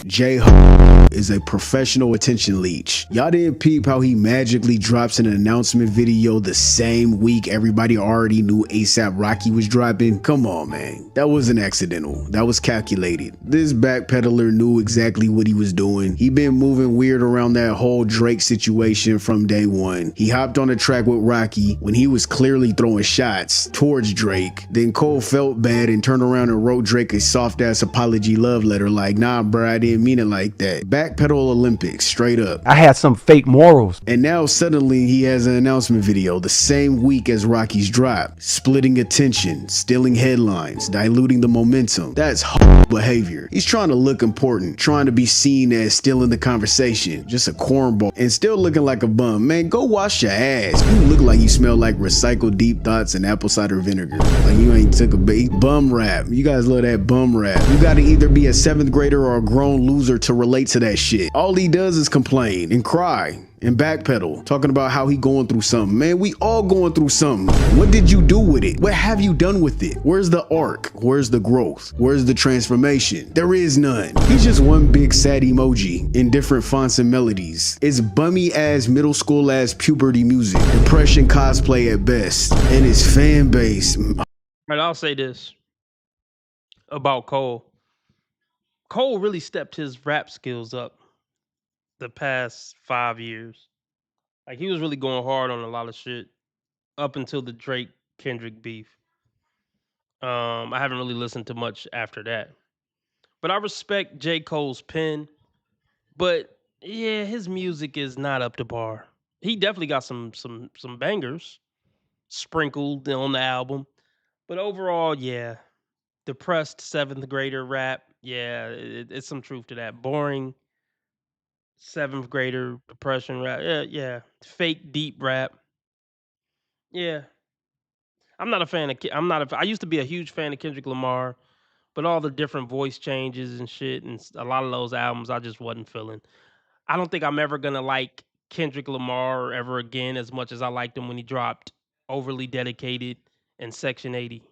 J-Ho is a professional attention leech. Y'all didn't peep how he magically drops an announcement video the same week everybody already knew ASAP Rocky was dropping? Come on, man. That wasn't accidental. That was calculated. This backpedaler knew exactly what he was doing. He been moving weird around that whole Drake situation from day one. He hopped on the track with Rocky when he was clearly throwing shots towards Drake. Then Cole felt bad and turned around and wrote Drake a soft-ass apology love letter like, nah, bruh, I didn't mean it like that. Backpedal Olympics, straight up. I had some fake morals. And now suddenly he has an announcement video the same week as Rocky's drop, splitting attention, stealing headlines, diluting the momentum. That's behavior. He's trying to look important, trying to be seen as still in the conversation, just a cornball, and still looking like a bum. Man, go wash your ass. You look like you smell like recycled deep thoughts and apple cider vinegar. Like you ain't took a bum rap. You guys love that bum rap. You gotta either be a 7th grader or a grown loser to relate to that shit. All he does is complain and cry and backpedal, talking about how he going through something. Man, we all going through something. What did you do with it? What have you done with it? Where's the arc? Where's the growth? Where's the transformation? There is none. He's just one big sad emoji in different fonts and melodies. It's bummy ass middle school ass puberty music, depression cosplay at best, and his fan base. Right, I'll say this about Cole. Cole really stepped his rap skills up the past 5 years. Like he was really going hard on a lot of shit up until the Drake Kendrick beef. I haven't really listened to much after that. But I respect J. Cole's pen. But yeah, his music is not up to par. He definitely got some bangers sprinkled on the album. But overall, yeah, depressed seventh grader rap. Yeah, it's some truth to that. Boring seventh grader depression rap. Yeah, yeah. Fake deep rap. Yeah. I'm not a fan of. I'm not a. I used to be a huge fan of Kendrick Lamar, but all the different voice changes and shit, and a lot of those albums, I just wasn't feeling. I don't think I'm ever gonna like Kendrick Lamar ever again as much as I liked him when he dropped Overly Dedicated and Section 80.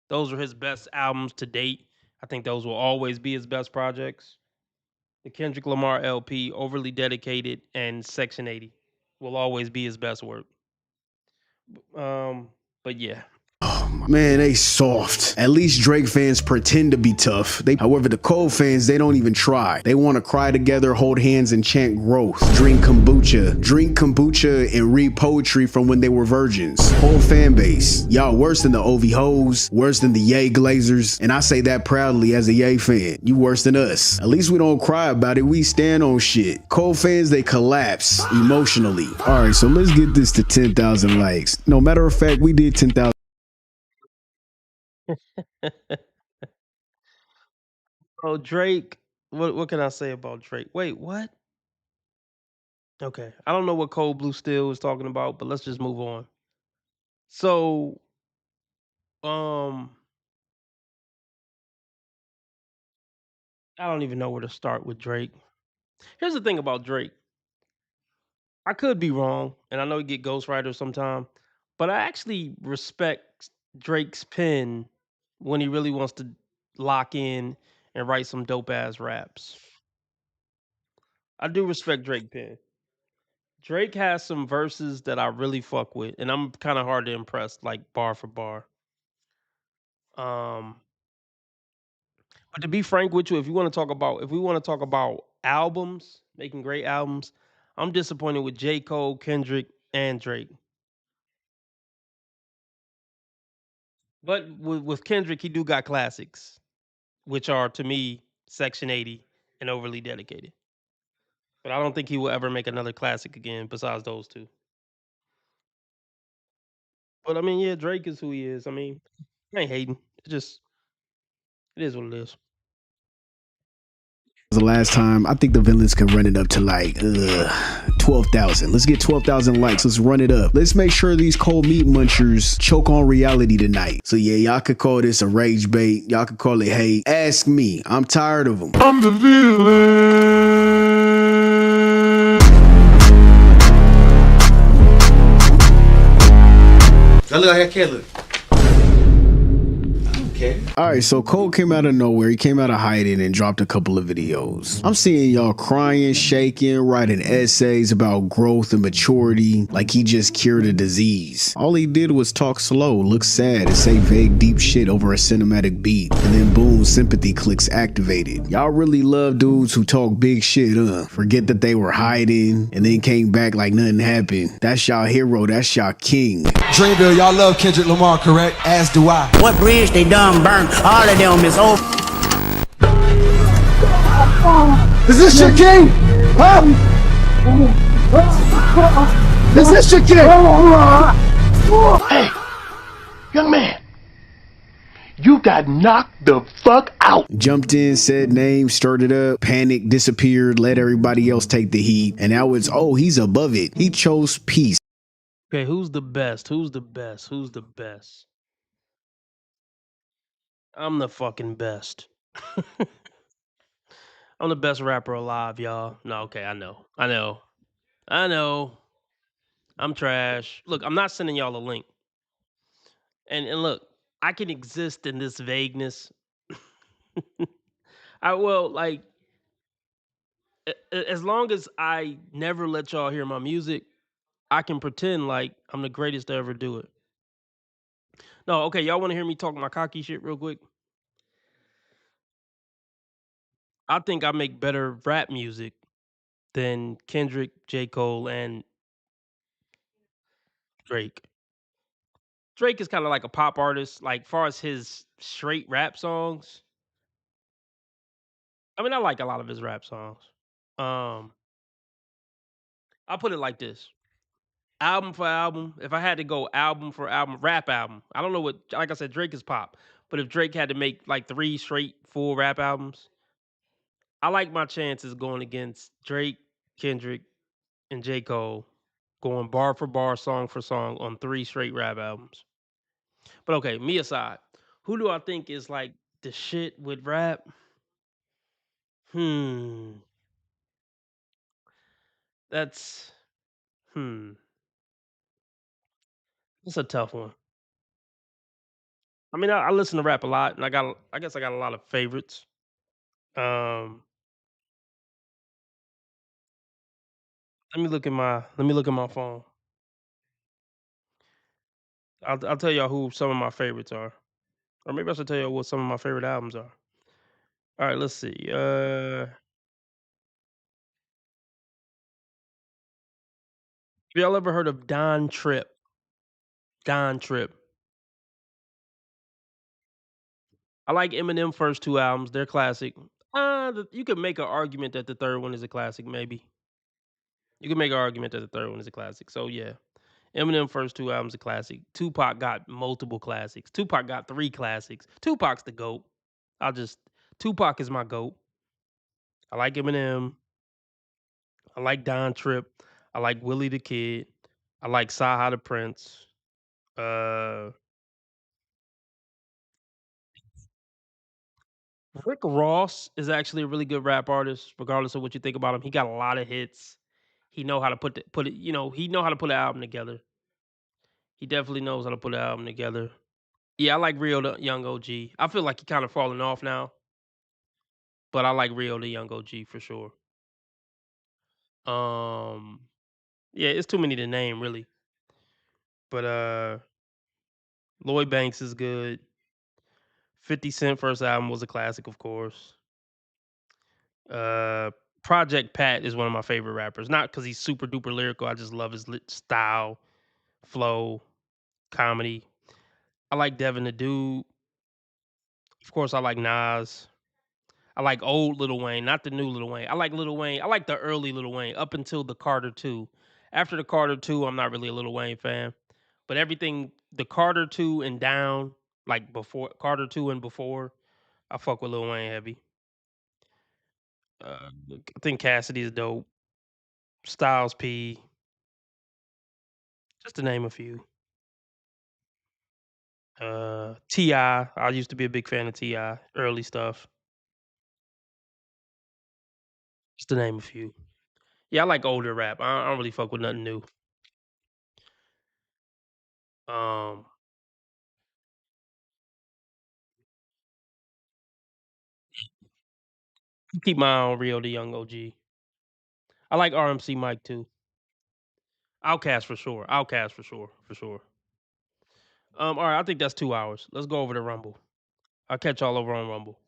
Those are his best albums to date. I think those will always be his best projects. The Kendrick Lamar LP, Overly Dedicated, and Section 80 will always be his best work. But yeah. Man, they soft. At least Drake fans pretend to be tough. However, the Cole fans, they don't even try. They want to cry together, hold hands, and chant growth. Drink kombucha, and read poetry from when they were virgins. Whole fan base. Y'all worse than the OV hoes, worse than the Ye Glazers, and I say that proudly as a Ye fan. You worse than us. At least we don't cry about it. We stand on shit. Cole fans, they collapse emotionally. All right, so let's get this to 10,000 likes. No matter of fact, we did 10,000. Oh, Drake. What can I say about Drake? Wait, what? Okay. I don't know what Cold Blue Steel is talking about, but let's just move on. So, I don't even know where to start with Drake. Here's the thing about Drake. I could be wrong, and I know he get ghostwriters sometime, but I actually respect Drake's pen when he really wants to lock in and write some dope ass raps. I do respect Drake pen. Drake has some verses that I really fuck with, and I'm kind of hard to impress, like bar for bar. Um, but to be frank with you, if we want to talk about albums, making great albums, I'm disappointed with J. Cole, Kendrick, and Drake. But with Kendrick, he do got classics, which are to me Section 80 and Overly Dedicated. But I don't think he will ever make another classic again besides those two. But I mean, yeah, Drake is who he is. I mean, I ain't hating. It is what it is. The last time, I think the villains can run it up to like 12,000. Let's get 12,000 likes. Let's run it up. Let's make sure these cold meat munchers choke on reality tonight. So yeah, y'all could call this a rage bait. Y'all could call it hate. Ask me. I'm tired of them. I'm the villain. I look like I can't look. All right, so Cole came out of nowhere. He came out of hiding and dropped a couple of videos. I'm seeing y'all crying, shaking, writing essays about growth and maturity like he just cured a disease. All he did was talk slow, look sad, and say vague deep shit over a cinematic beat. And then boom, sympathy clicks activated. Y'all really love dudes who talk big shit, forget that they were hiding and then came back like nothing happened. That's y'all hero, that's y'all king. Dreamville, y'all love Kendrick Lamar, correct? As do I. What bridge they done burned? All of them is over. Is this your king? Huh? Is this your king? Hey, young man, you got knocked the fuck out. Jumped in, said name, stirred it up, panicked, disappeared, let everybody else take the heat. And now it's, oh, he's above it. He chose peace. Okay, who's the best? Who's the best? Who's the best? I'm the fucking best. I'm the best rapper alive, y'all. No, okay, I know. I'm trash. Look, I'm not sending y'all a link. And look, I can exist in this vagueness. I will like as long as I never let y'all hear my music, I can pretend like I'm the greatest to ever do it. No, okay, y'all want to hear me talk my cocky shit real quick? I think I make better rap music than Kendrick, J. Cole, and Drake. Drake is kind of like a pop artist. Like, far as his straight rap songs, I mean, I like a lot of his rap songs. I'll put it like this. Album for album, if I had to go album for album, rap album, I don't know what, like I said, Drake is pop, but if Drake had to make like 3 straight full rap albums, I like my chances going against Drake, Kendrick, and J. Cole, going bar for bar, song for song on 3 straight rap albums. But okay, me aside, who do I think is like the shit with rap? That's It's a tough one. I mean, I listen to rap a lot, and I guess I got a lot of favorites. Um, let me look at my phone. I'll tell y'all who some of my favorites are, or maybe I should tell y'all what some of my favorite albums are. All right, let's see. Have y'all ever heard of Don Trip? Don Trip. I like Eminem first 2 albums. They're classic. You could make an argument that the third one is a classic. Maybe you can make an argument that the third one is a classic. So yeah, Eminem first 2 albums a classic. Tupac got multiple classics. Tupac got 3 classics. Tupac's the GOAT. Tupac is my GOAT. I like Eminem. I like Don Trip. I like Willie the Kid. I like Saha the Prince. Rick Ross is actually a really good rap artist, regardless of what you think about him. He got a lot of hits. He know how to put it. You know, he know how to put an album together. He definitely knows how to put an album together. Yeah, I like Real the Young OG. I feel like he kind of falling off now, but I like Real the Young OG for sure. Yeah, it's too many to name really, but Lloyd Banks is good. 50 Cent first album was a classic, of course. Project Pat is one of my favorite rappers. Not because he's super duper lyrical. I just love his style, flow, comedy. I like Devin the Dude. Of course, I like Nas. I like old Lil Wayne, not the new Lil Wayne. I like Lil Wayne. I like the early Lil Wayne up until the Carter 2. After the Carter 2, I'm not really a Lil Wayne fan. But everything, the Carter 2 and down, like before Carter 2 and before, I fuck with Lil Wayne heavy. I think Cassidy is dope. Styles P. Just to name a few. T.I. I used to be a big fan of T.I. Early stuff. Just to name a few. Yeah, I like older rap. I don't really fuck with nothing new. Keep my eye on Real the Young OG. I like RMC Mike too. Outkast for sure. Outkast for sure. For sure. All right, I think that's 2 hours. Let's go over to Rumble. I'll catch y'all over on Rumble.